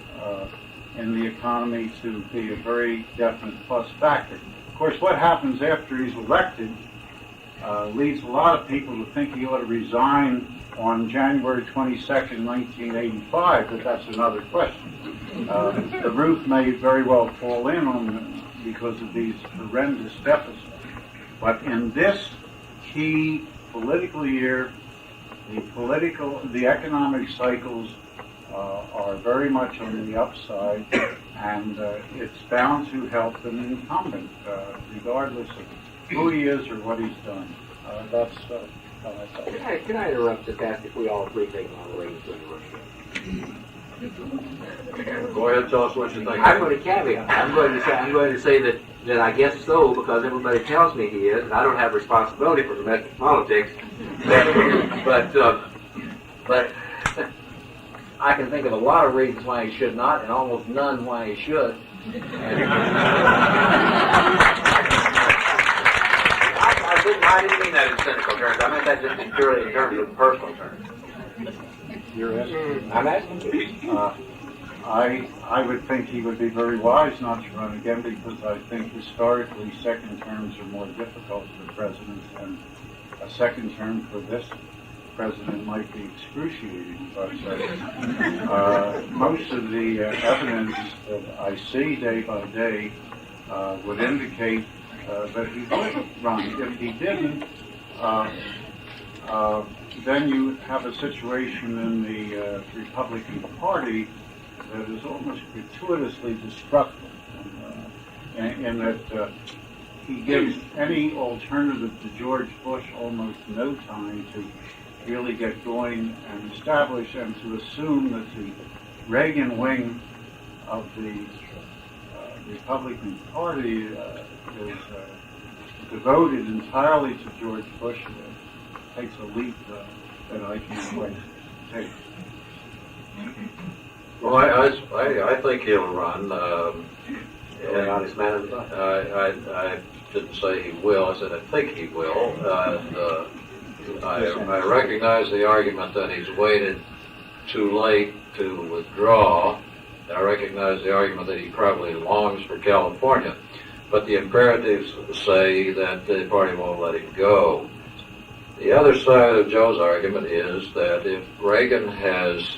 in the economy to be a very definite plus factor. Of course, what happens after he's elected leads a lot of people to think he ought to resign on January 22nd, 1985, but that's another question. The roof may very well fall in on because of these horrendous deficits. But in this key political year, the economic cycles are very much on the upside, and it's bound to help an incumbent, regardless of who he is or what he's done. That's how I thought. Can I interrupt to ask if we all agree taking on the ratings during Russia? Go ahead, tell us what you think. I'm going to caveat. I'm going to say that I guess so, because everybody tells me he is, and I don't have responsibility for domestic politics. But I can think of a lot of reasons why he should not, and almost none why he should. I didn't mean that in cynical terms. I meant that just purely in terms of personal terms. You're asking? I'm asking you. I would think he would be very wise not to run again, because I think historically second terms are more difficult for presidents, and a second term for this president might be excruciating. But most of the evidence that I see day by day would indicate that he would run. If he didn't, then you have a situation in the Republican Party that is almost gratuitously destructive, in that he gives any alternative to George Bush almost no time to really get going and establish, and to assume that the Reagan wing of the Republican Party is devoted entirely to George Bush takes a leap that I can't quite take. Well, I think he'll run. An honest man of the time. I didn't say he will. I said I think he will. And I recognize the argument that he's waited too late to withdraw. I recognize the argument that he probably longs for California. But the imperatives say that the party won't let him go. The other side of Joe's argument is that if Reagan has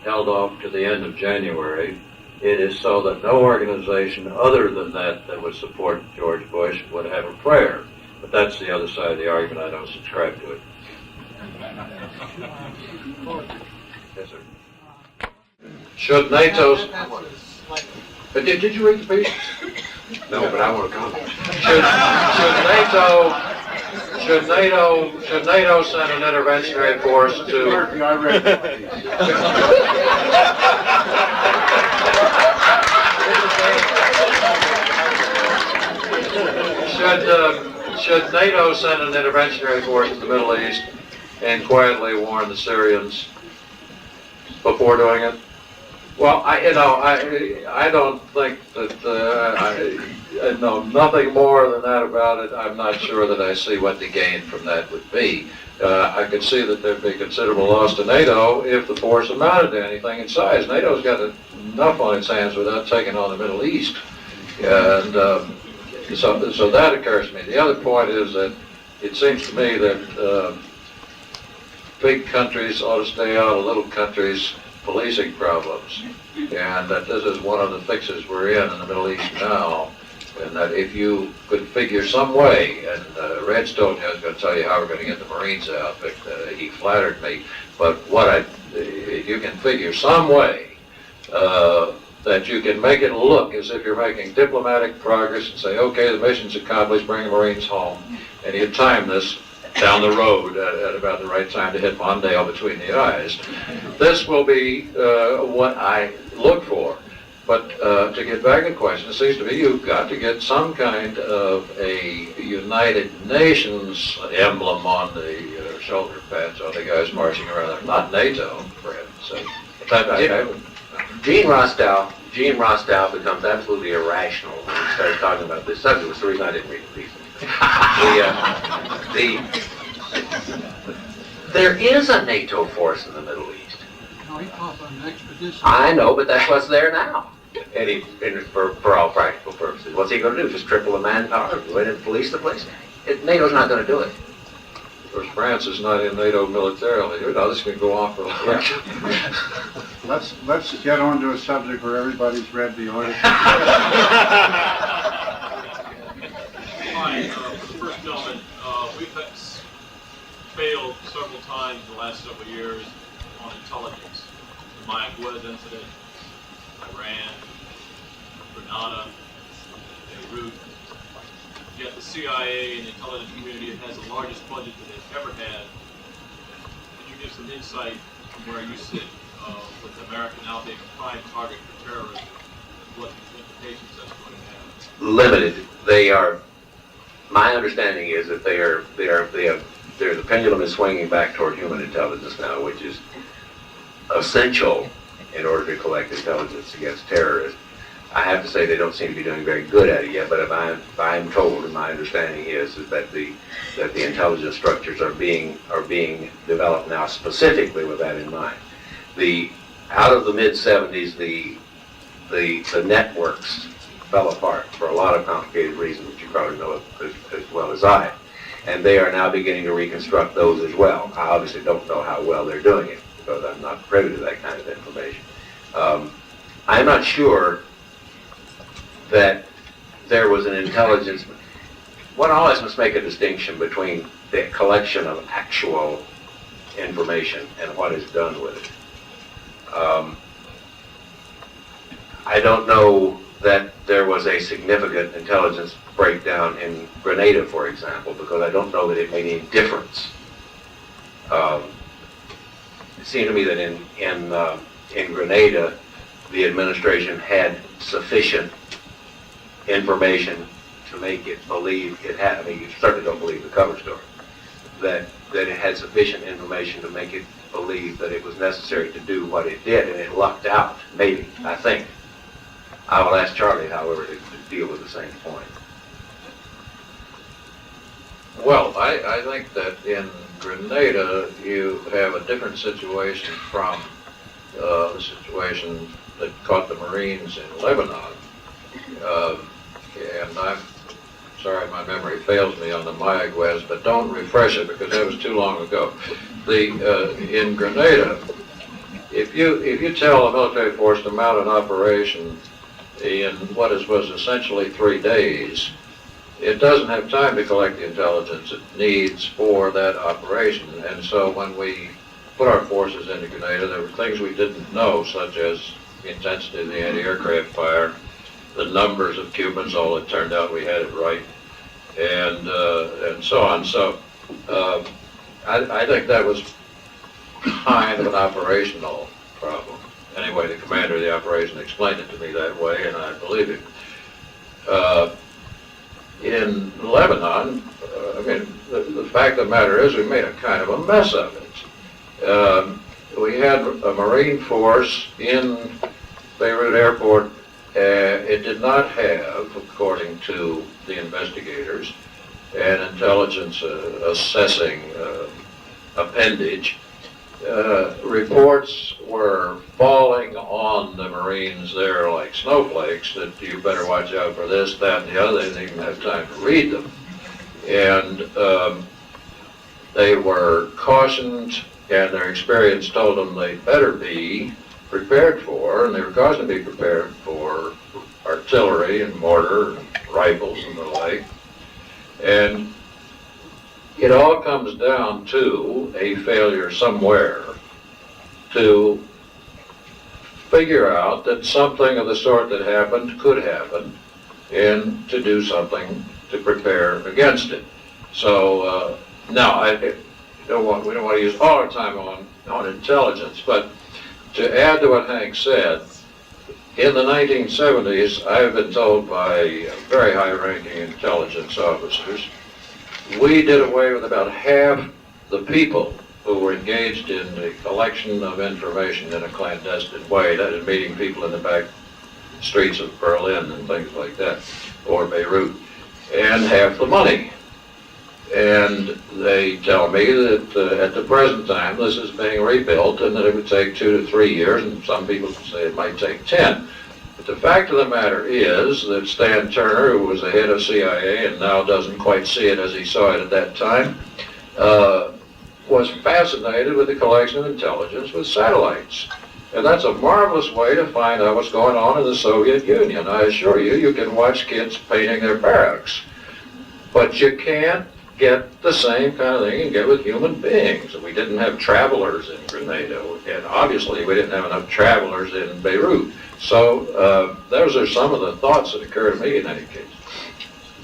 held off to the end of January, it is so that no organization other than that would support George Bush would have a prayer. But that's the other side of the argument. I don't subscribe to it. Yes, sir. Should NATO's... But did you read the piece? No, but I want to comment. Should NATO send an interventionary force to... I read Should NATO send an interventionary force to the Middle East and quietly warn the Syrians before doing it? Well, I don't think that I know nothing more than that about it. I'm not sure that I see what the gain from that would be. I could see that there'd be considerable loss to NATO if the force amounted to anything in size. NATO's got enough on its hands without taking on the Middle East, and so that occurs to me. The other point is that it seems to me that big countries ought to stay out of little countries' policing problems, and that this is one of the fixes we're in the Middle East now, and that if you could figure some way, and Redstone is going to tell you how we're going to get the Marines out, but he flattered me, but if you can figure some way that you can make it look as if you're making diplomatic progress and say, okay, the mission's accomplished, bring the Marines home, and you time this down the road at about the right time to hit Mondale between the eyes. This will be what I look for. But to get back to the question, it seems to me you've got to get some kind of a United Nations emblem on the shoulder pads of the guys marching around. Not NATO, for heaven's sake. Gene Rostow becomes absolutely irrational when he starts talking about this subject. That's the reason I didn't read the piece. There is a NATO force in the Middle East. No, he called for an expedition. I know, but that's what's there now. And for all practical purposes, what's he going to do? Just triple the manpower, go in and police the place? NATO's not going to do it. Of course, France is not in NATO militarily. You know, this can go on for a long time. Let's get on to a subject where everybody's read the article. Hi, for the first gentleman, we've failed several times in the last several years on intelligence. The Mayaguez incident, Iran, Grenada, Beirut. Yet the CIA and the intelligence community has the largest budget that they've ever had. Could you give some insight from where you sit with America now being a prime target for terrorism? What implications that's going to have? Limited. They are. My understanding is that the pendulum is swinging back toward human intelligence now, which is essential in order to collect intelligence against terrorists. I have to say they don't seem to be doing very good at it yet, but if I'm told, and my understanding is that the intelligence structures are being developed now specifically with that in mind. Out of the mid-70s, the networks fell apart for a lot of complicated reasons, which you probably know as well as I. And they are now beginning to reconstruct those as well. I obviously don't know how well they're doing it, because I'm not privy to that kind of information. I'm not sure that there was an intelligence. One always must make a distinction between the collection of actual information and what is done with it. I don't know that there was a significant intelligence breakdown in Grenada, for example, because I don't know that it made any difference. It seemed to me that in Grenada, the administration had sufficient information to make it believe it had, I mean, you certainly don't believe the cover story, that it had sufficient information to make it believe that it was necessary to do what it did, and it lucked out, maybe, I think. I will ask Charlie, however, to deal with the same point. Well, I think that in Grenada you have a different situation from the situation that caught the Marines in Lebanon. And I'm sorry my memory fails me on the Mayaguez, but don't refresh it because that was too long ago. In Grenada, if you tell a military force to mount an operation in what was essentially 3 days, it doesn't have time to collect the intelligence it needs for that operation. And so when we put our forces into Grenada, there were things we didn't know, such as the intensity of the anti-aircraft fire, the numbers of Cubans, although it turned out we had it right, and so on. So I think that was kind of an operational problem. Anyway, the commander of the operation explained it to me that way, and I believe him. In Lebanon, I mean, the fact of the matter is we made a kind of a mess of it. We had a Marine force in Beirut Airport. It did not have, according to the investigators, an intelligence assessing appendage. Reports were falling on the Marines there like snowflakes that you better watch out for this, that, and the other. They didn't even have time to read them. And they were cautioned, and their experience told them they better be prepared for, and they were caused to be prepared for artillery and mortar and rifles and the like. And it all comes down to a failure somewhere to figure out that something of the sort that happened could happen and to do something to prepare against it. So now we don't want to use all our time on intelligence, but to add to what Hank said, in the 1970s, I've been told by very high-ranking intelligence officers, we did away with about half the people who were engaged in the collection of information in a clandestine way, that is, meeting people in the back streets of Berlin and things like that, or Beirut, and half the money. And they tell me that at the present time this is being rebuilt and that it would take 2 to 3 years, and some people say it might take 10. But the fact of the matter is that Stan Turner, who was the head of CIA and now doesn't quite see it as he saw it at that time, was fascinated with the collection of intelligence with satellites. And that's a marvelous way to find out what's going on in the Soviet Union. I assure you, you can watch kids painting their barracks. But you can't get the same kind of thing you get with human beings. We didn't have travelers in Grenada, and obviously we didn't have enough travelers in Beirut. So those are some of the thoughts that occur to me in any case.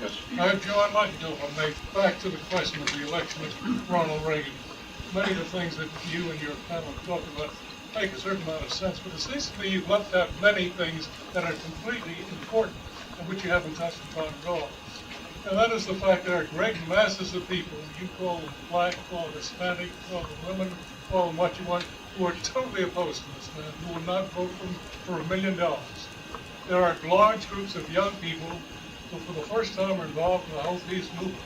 Yes. Joe, I'd like to go, if I may, back to the question of the election of Ronald Reagan. Many of the things that you and your panel talk about make a certain amount of sense, but it seems to me you've left out many things that are completely important and which you haven't touched upon at all. And that is the fact that there are great masses of people, you call them black, call them Hispanic, call them women, call them what you want, who are totally opposed to this man, who will not vote for $1 million. There are large groups of young people who for the first time are involved in the whole peace movement.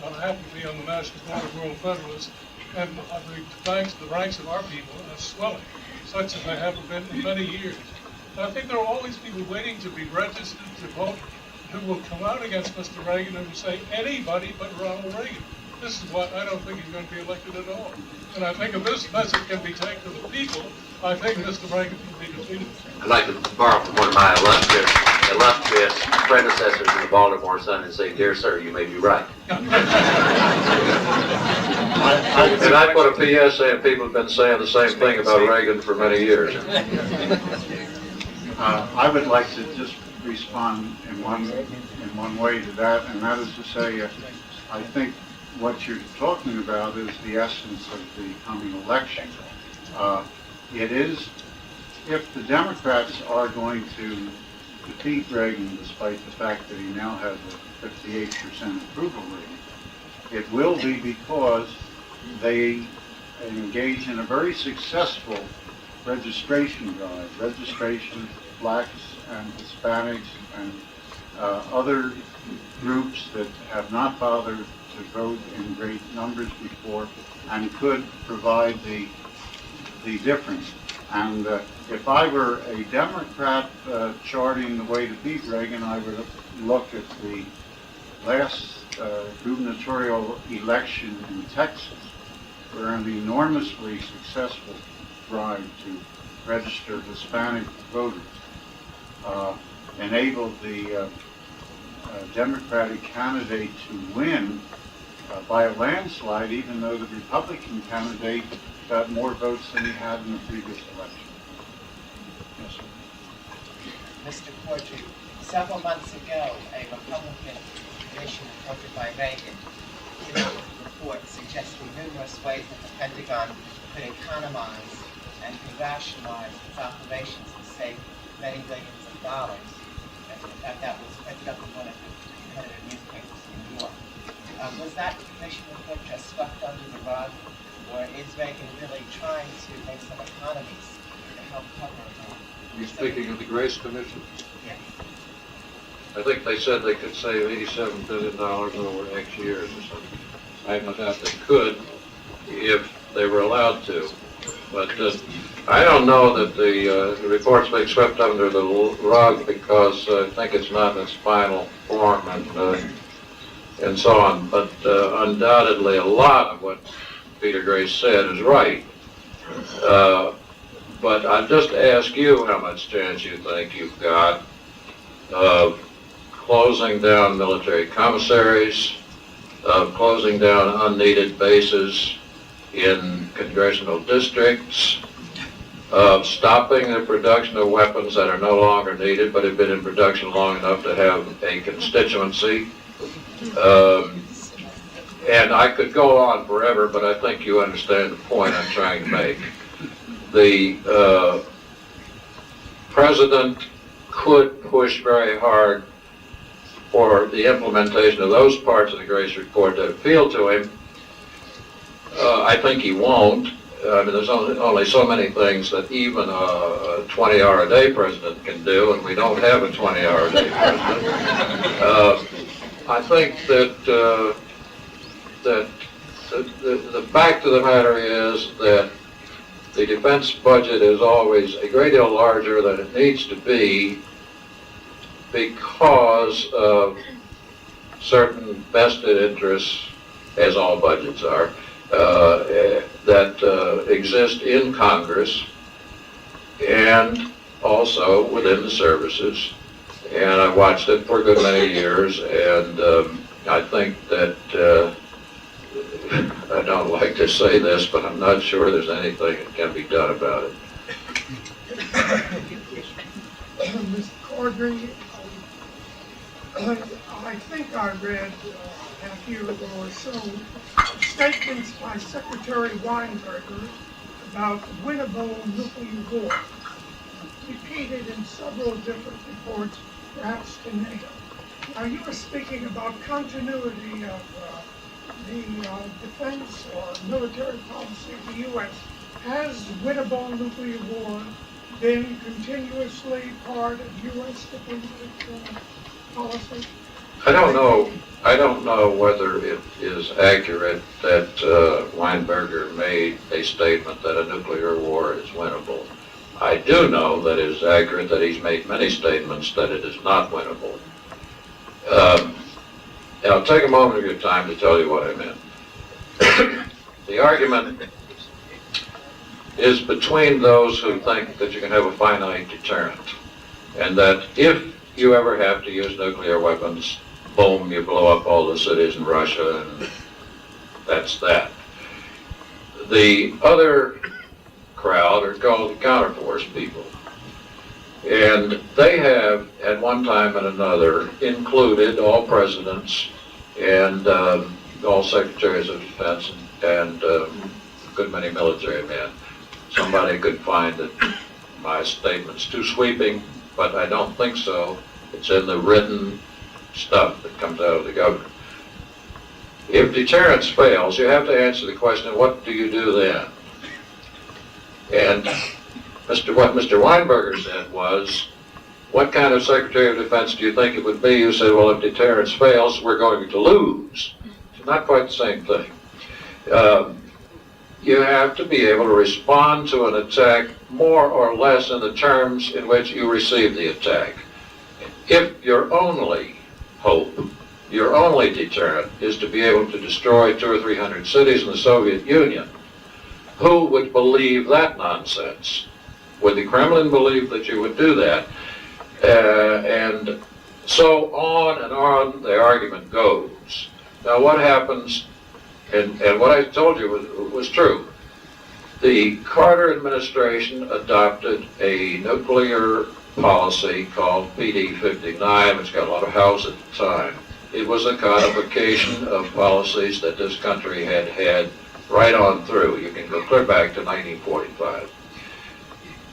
I happen to be on the National Board of World Federalists, and the ranks of our people are swelling, such as they haven't been in many years. And I think there are always people waiting to be registered to vote who will come out against Mr. Reagan and will say anybody but Ronald Reagan. This is what I don't think he's going to be elected at all. And I think if this message can be taken to the people, I think Mr. Reagan can be defeated. I'd like to borrow from one of my illustrious predecessors in the Baltimore Sun and say, dear sir, you may be right. And I put a PS saying people have been saying the same thing about Reagan for many years. I would like to just respond in one way to that, and that is to say, I think what you're talking about is the essence of the coming election. It is if the Democrats are going to defeat Reagan, despite the fact that he now has a 58% approval rating, it will be because they engage in a very successful registration drive. Registration of blacks and Hispanics and other groups that have not bothered to vote in great numbers before and could provide the difference. And if I were a Democrat charting the way to beat Reagan, I would look at the last gubernatorial election in Texas, where an enormously successful drive to register Hispanic voters enabled the Democratic candidate to win by a landslide, even though the Republican candidate got more votes than he had in the previous election. Yes, sir. Mr. Cordry, several months ago, a Republican commission appointed by Reagan issued a report suggesting numerous ways that the Pentagon could economize and could rationalize its operations and save many billions of dollars. And in fact, that was printed up in one of the competitor newspapers in New York. Was that commission report just swept under the rug, or is Reagan really trying to make some economies to help cover it? You're speaking of the Grace Commission? Yes. I think they said they could save $87 billion over X years or something. I have no doubt they could if they were allowed to. But I don't know that the report's being swept under the rug because I think it's not in its final form and so on. But undoubtedly a lot of what Peter Grace said is right. But I'd just ask you how much chance you think you've got of closing down military commissaries, of closing down unneeded bases in congressional districts, of stopping the production of weapons that are no longer needed but have been in production long enough to have a constituency. And I could go on forever, but I think you understand the point I'm trying to make. The president could push very hard for the implementation of those parts of the Grace Report that appeal to him. I think he won't. I mean, there's only so many things that even a 20-hour-a-day president can do, and we don't have a 20-hour-a-day president. I think that the fact of the matter is that the defense budget is always a great deal larger than it needs to be because of certain vested interests, as all budgets are, that exist in Congress and also within the services. And I watched it for a good many years, and I think that I don't like to say this, but I'm not sure there's anything that can be done about it. Mr. Cordry, I think I read half a year ago or so statements by Secretary Weinberger about winnable nuclear war, repeated in several different reports, perhaps to NATO. Now you were speaking about continuity of the defense or military policy of the U.S. Has winnable nuclear war been continuously part of U.S. diplomatic policy? I don't know whether it is accurate that Weinberger made a statement that a nuclear war is winnable. I do know that it is accurate that he's made many statements that it is not winnable. And I'll take a moment of your time to tell you what I meant. The argument is between those who think that you can have a finite deterrent, and that if you ever have to use nuclear weapons, boom, you blow up all the cities in Russia, and that's that. The other crowd are called the counterforce people. And they have, at one time and another, included all presidents and all secretaries of defense and a good many military men. Somebody could find that my statement's too sweeping, but I don't think so. It's in the written stuff that comes out of the government. If deterrence fails, you have to answer the question, what do you do then? And what Mr. Weinberger said was, what kind of Secretary of Defense do you think it would be? You said, well, if deterrence fails, we're going to lose. It's not quite the same thing. You have to be able to respond to an attack more or less in the terms in which you receive the attack. If your only hope, your only deterrent, is to be able to destroy 200 or 300 cities in the Soviet Union, who would believe that nonsense? Would the Kremlin believe that you would do that? And so on the argument goes. Now what happens, and what I told you was true. The Carter administration adopted a nuclear policy called PD-59, which got a lot of house at the time. It was a codification of policies that this country had had right on through. You can go clear back to 1945.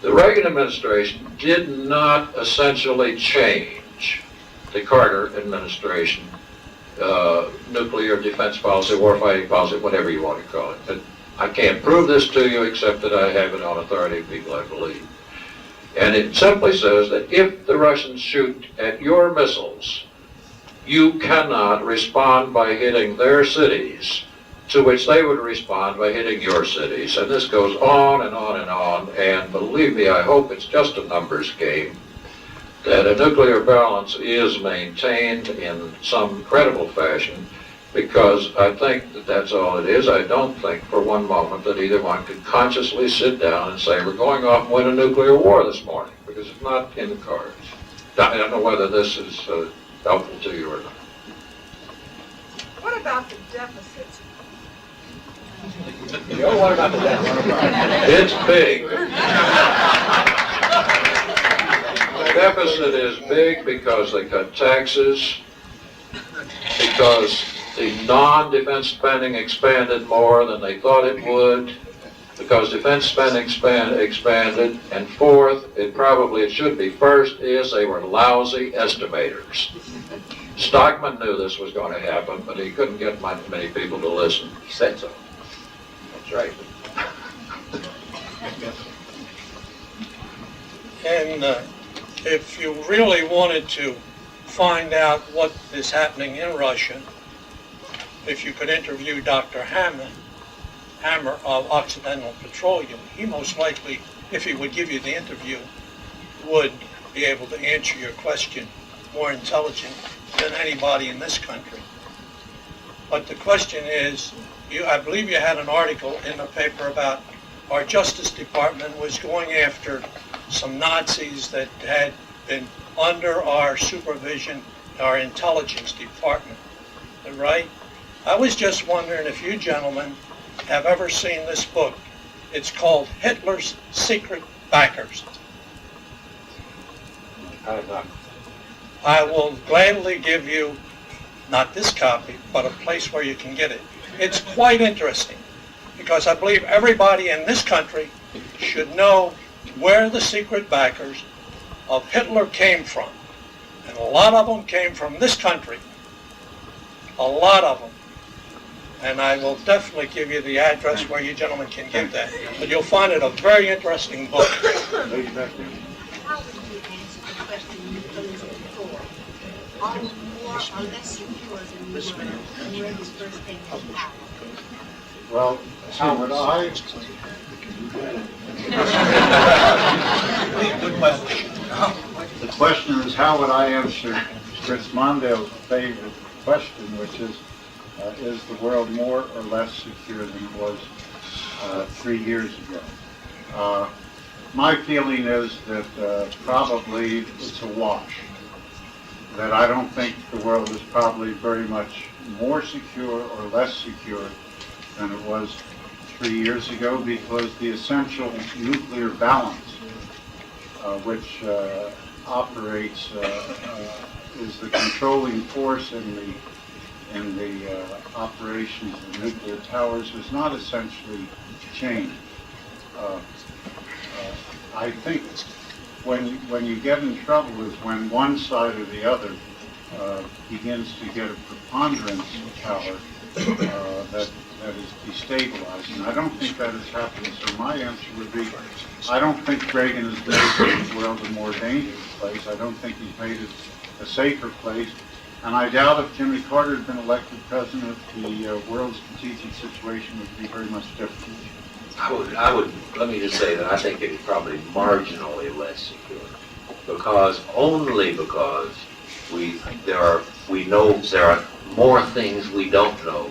The Reagan administration did not essentially change the Carter administration nuclear defense policy, warfighting policy, whatever you want to call it. But I can't prove this to you except that I have it on authority of people I believe. And it simply says that if the Russians shoot at your missiles, you cannot respond by hitting their cities, to which they would respond by hitting your cities. And this goes on and on and on, and believe me, I hope it's just a numbers game, that a nuclear balance is maintained in some credible fashion, because I think that that's all it is. I don't think for one moment that either one could consciously sit down and say, we're going off and win a nuclear war this morning, because it's not in the cards. I don't know whether this is helpful to you or not. What about the deficits? What about the deficit? It's big. The deficit is big because they cut taxes, because the non-defense spending expanded more than they thought it would, because defense spending expanded, and fourth, it should be first, is they were lousy estimators. Stockman knew this was going to happen, but he couldn't get many people to listen. He said so. That's right. And if you really wanted to find out what is happening in Russia, if you could interview Dr. Hammer of Occidental Petroleum, he most likely, if he would give you the interview, would be able to answer your question more intelligent than anybody in this country. But the question is, I believe you had an article in the paper about our Justice Department was going after some Nazis that had been under our supervision, our intelligence department, right? I was just wondering if you gentlemen have ever seen this book. It's called Hitler's Secret Backers. I have not. I will gladly give you, not this copy, but a place where you can get it. It's quite interesting, because I believe everybody in this country should know where the secret backers of Hitler came from. And a lot of them came from this country. A lot of them. And I will definitely give you the address where you gentlemen can get that. But you'll find it a very interesting book. How would you answer the question you posed before? Are we more or less secure than we were when this first thing came out? Well, how would I? The question is, how would I answer Chris Mondale's favorite question, which is the world more or less secure than it was 3 years ago? My feeling is that probably it's a wash. That I don't think the world is probably very much more secure or less secure than it was 3 years ago, because the essential nuclear balance, which operates, is the controlling force in the operations of the nuclear towers, has not essentially changed. I think when you get in trouble is when one side or the other begins to get a preponderance of power that is destabilizing. I don't think that has happened, so my answer would be, I don't think Reagan has made the world a more dangerous place. I don't think he's made it a safer place. And I doubt if Jimmy Carter had been elected president, the world's strategic situation would be very much different. Let me just say that I think it is probably marginally less secure, only because we know there are more things we don't know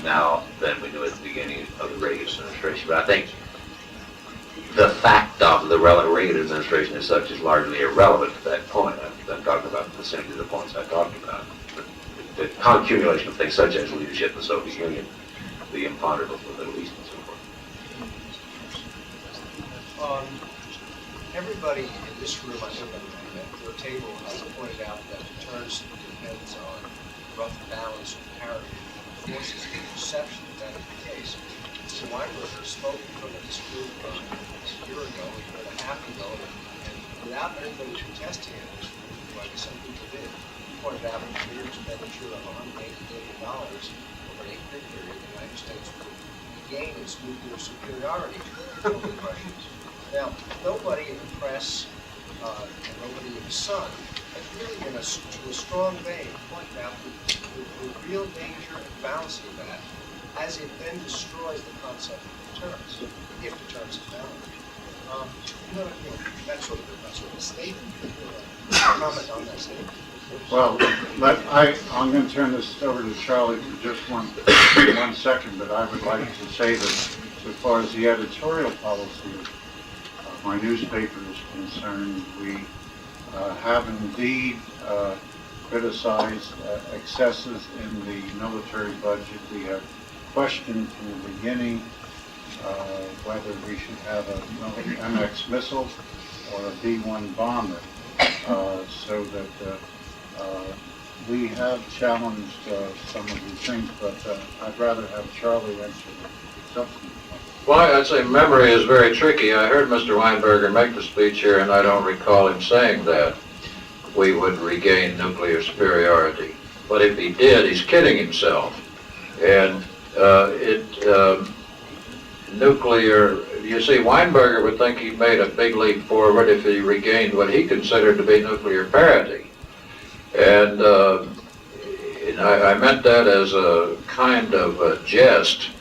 now than we knew at the beginning of the Reagan administration. But I think the fact of the Reagan administration as such is largely irrelevant to that point. I'm talking about the same of the points I talked about. The accumulation of things such as leadership in the Soviet Union, the imponderables of the Middle East, and so forth. Everybody in this room, I think, at your table has pointed out that deterrence depends on rough balance or parity of forces. The perception that is the case. Mr. Weinberger spoke from this group a year ago, a year and a half ago, and without anybody contesting it, like some people did, he pointed out a clear expenditure of $180 billion over an 8-year period. The United States would regain its nuclear superiority over the Russians. Now, nobody in the press and nobody in the Sun has really, in a strong vein, pointed out the real danger and fallacy of that, as it then destroys the concept of deterrence, if deterrence is balanced. That's sort of a statement. Comment on that statement. Well, I'm going to turn this over to Charlie for just one second, but I would like to say that so far as the editorial policy of my newspaper is concerned, we have indeed criticized excesses in the military budget. We have questioned from the beginning whether we should have an MX missile or a B-1 bomber, so that we have challenged some of these things, but I'd rather have Charlie answer the substance. Well, I'd say memory is very tricky. I heard Mr. Weinberger make the speech here, and I don't recall him saying that we would regain nuclear superiority. But if he did, he's kidding himself. And nuclear, you see, Weinberger would think he made a big leap forward if he regained what he considered to be nuclear parity. And I meant that as a kind of a jest.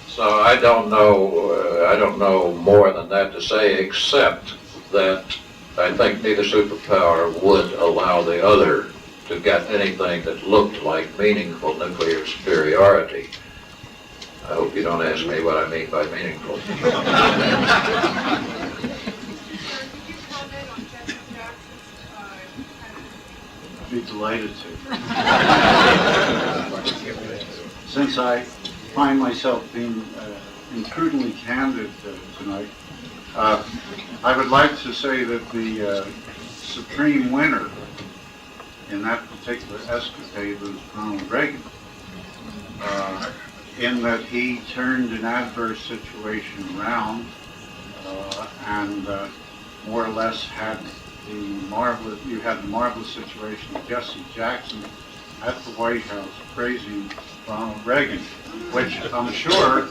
So I don't know more than that to say, except that I think neither superpower would allow the other to get anything that looked like meaningful nuclear superiority. I hope you don't ask me what I mean by meaningful. I'd be delighted to. Since I find myself being imprudently candid tonight, I would like to say that the supreme winner in that particular escapade was Ronald Reagan, in that he turned an adverse situation around and more or less had the marvelous situation of Jesse Jackson at the White House praising Ronald Reagan, which I'm sure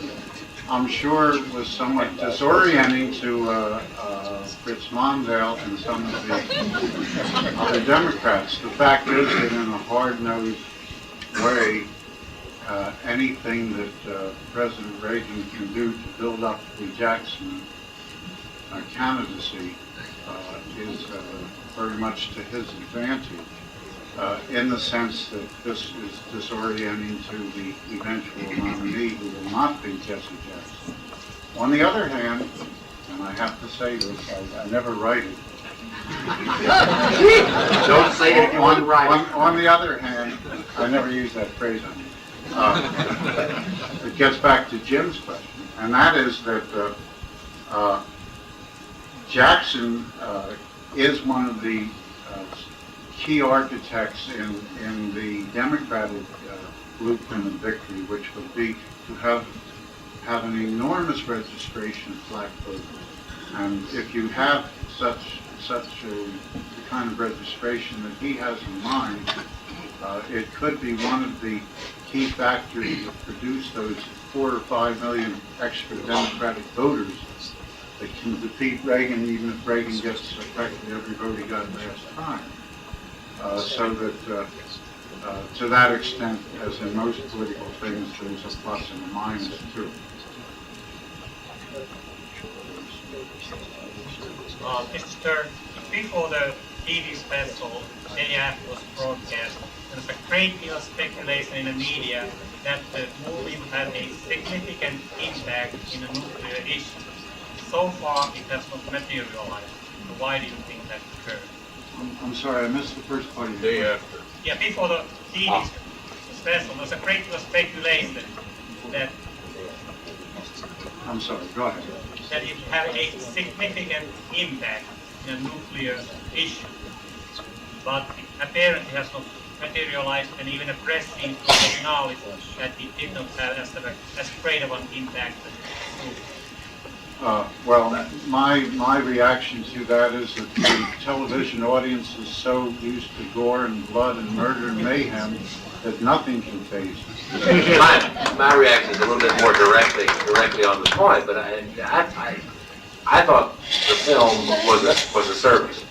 was somewhat disorienting to Fritz Mondale and some of the other Democrats. The fact is that in a hard-nosed way, anything that President Reagan can do to build up the Jackson candidacy is very much to his advantage, in the sense that this is disorienting to the eventual nominee who will not be Jesse Jackson. On the other hand, and I have to say this, I never write it. Don't say it if you want to write it. On the other hand, I never use that phrase on you. It gets back to Jim's question, and that is that Jackson is one of the key architects in the Democratic blueprint of victory, which would be to have have an enormous registration of black voters. And if you have such the kind of registration that he has in mind, it could be one of the key factors that produce those 4 or 5 million extra Democratic voters that can defeat Reagan, even if Reagan gets effectively every vote he got last time. So that to that extent, as in most political things, there's a plus and a minus too. Mr. Stern, before the TV special, JF was broadcast, there was a great deal of speculation in the media that the movie would have a significant impact in the nuclear issue. So far, it has not materialized. So why do you think that occurred? I'm sorry, I missed the first part of your question. Yeah, before the TV special, there was a great deal of speculation that I'm sorry, go ahead. that it would have a significant impact in a nuclear issue. But it apparently has not materialized, and even the press seems to acknowledge that it did not have as great of an impact as Well, my reaction to that is that the television audience is so used to gore and blood and murder and mayhem that nothing can faze them. My reaction is a little bit more directly on the point, but I thought the film was a service,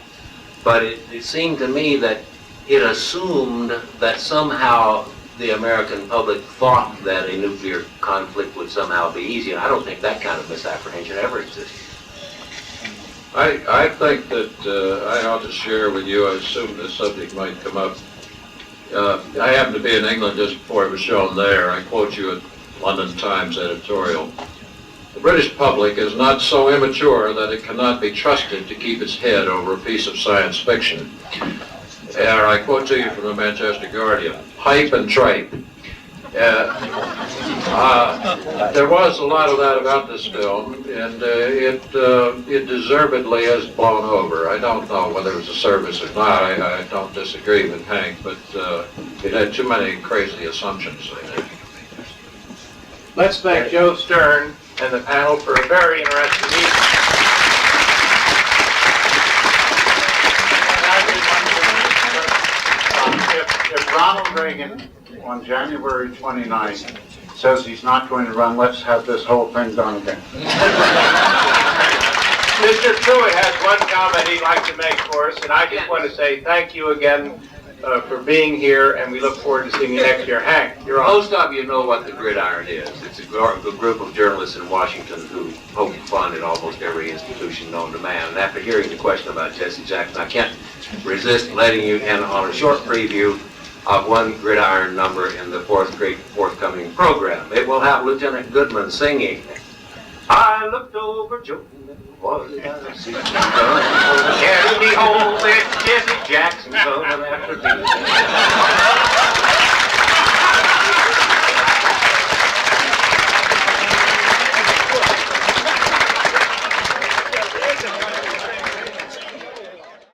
but it seemed to me that it assumed that somehow the American public thought that a nuclear conflict would somehow be easy, and I don't think that kind of misapprehension ever existed. I think that I ought to share with you, I assume this subject might come up. I happened to be in England just before it was shown there. I quote you at London Times editorial. The British public is not so immature that it cannot be trusted to keep its head over a piece of science fiction. I quote to you from the Manchester Guardian, hype and tripe. There was a lot of that about this film, and it deservedly has blown over. I don't know whether it was a service or not. I don't disagree with Hank, but it had too many crazy assumptions, I think. Let's thank Joe Stern and the panel for a very interesting meeting. If Ronald Reagan on January 29th says he's not going to run, let's have this whole thing done again. Mr. Pruitt has one comment he'd like to make for us, and I just want to say thank you again for being here, and we look forward to seeing you next year. Hank, you're on. Most of you know what the gridiron is. It's a group of journalists in Washington who poke fun at almost every institution known to man. And after hearing the question about Jesse Jackson, I can't resist letting you in on a short preview of one gridiron number in the forthcoming program. It will have Lieutenant Goodman singing, I looked over Joe, what did I see? Carry me home, it's Jesse Jackson, coming after me.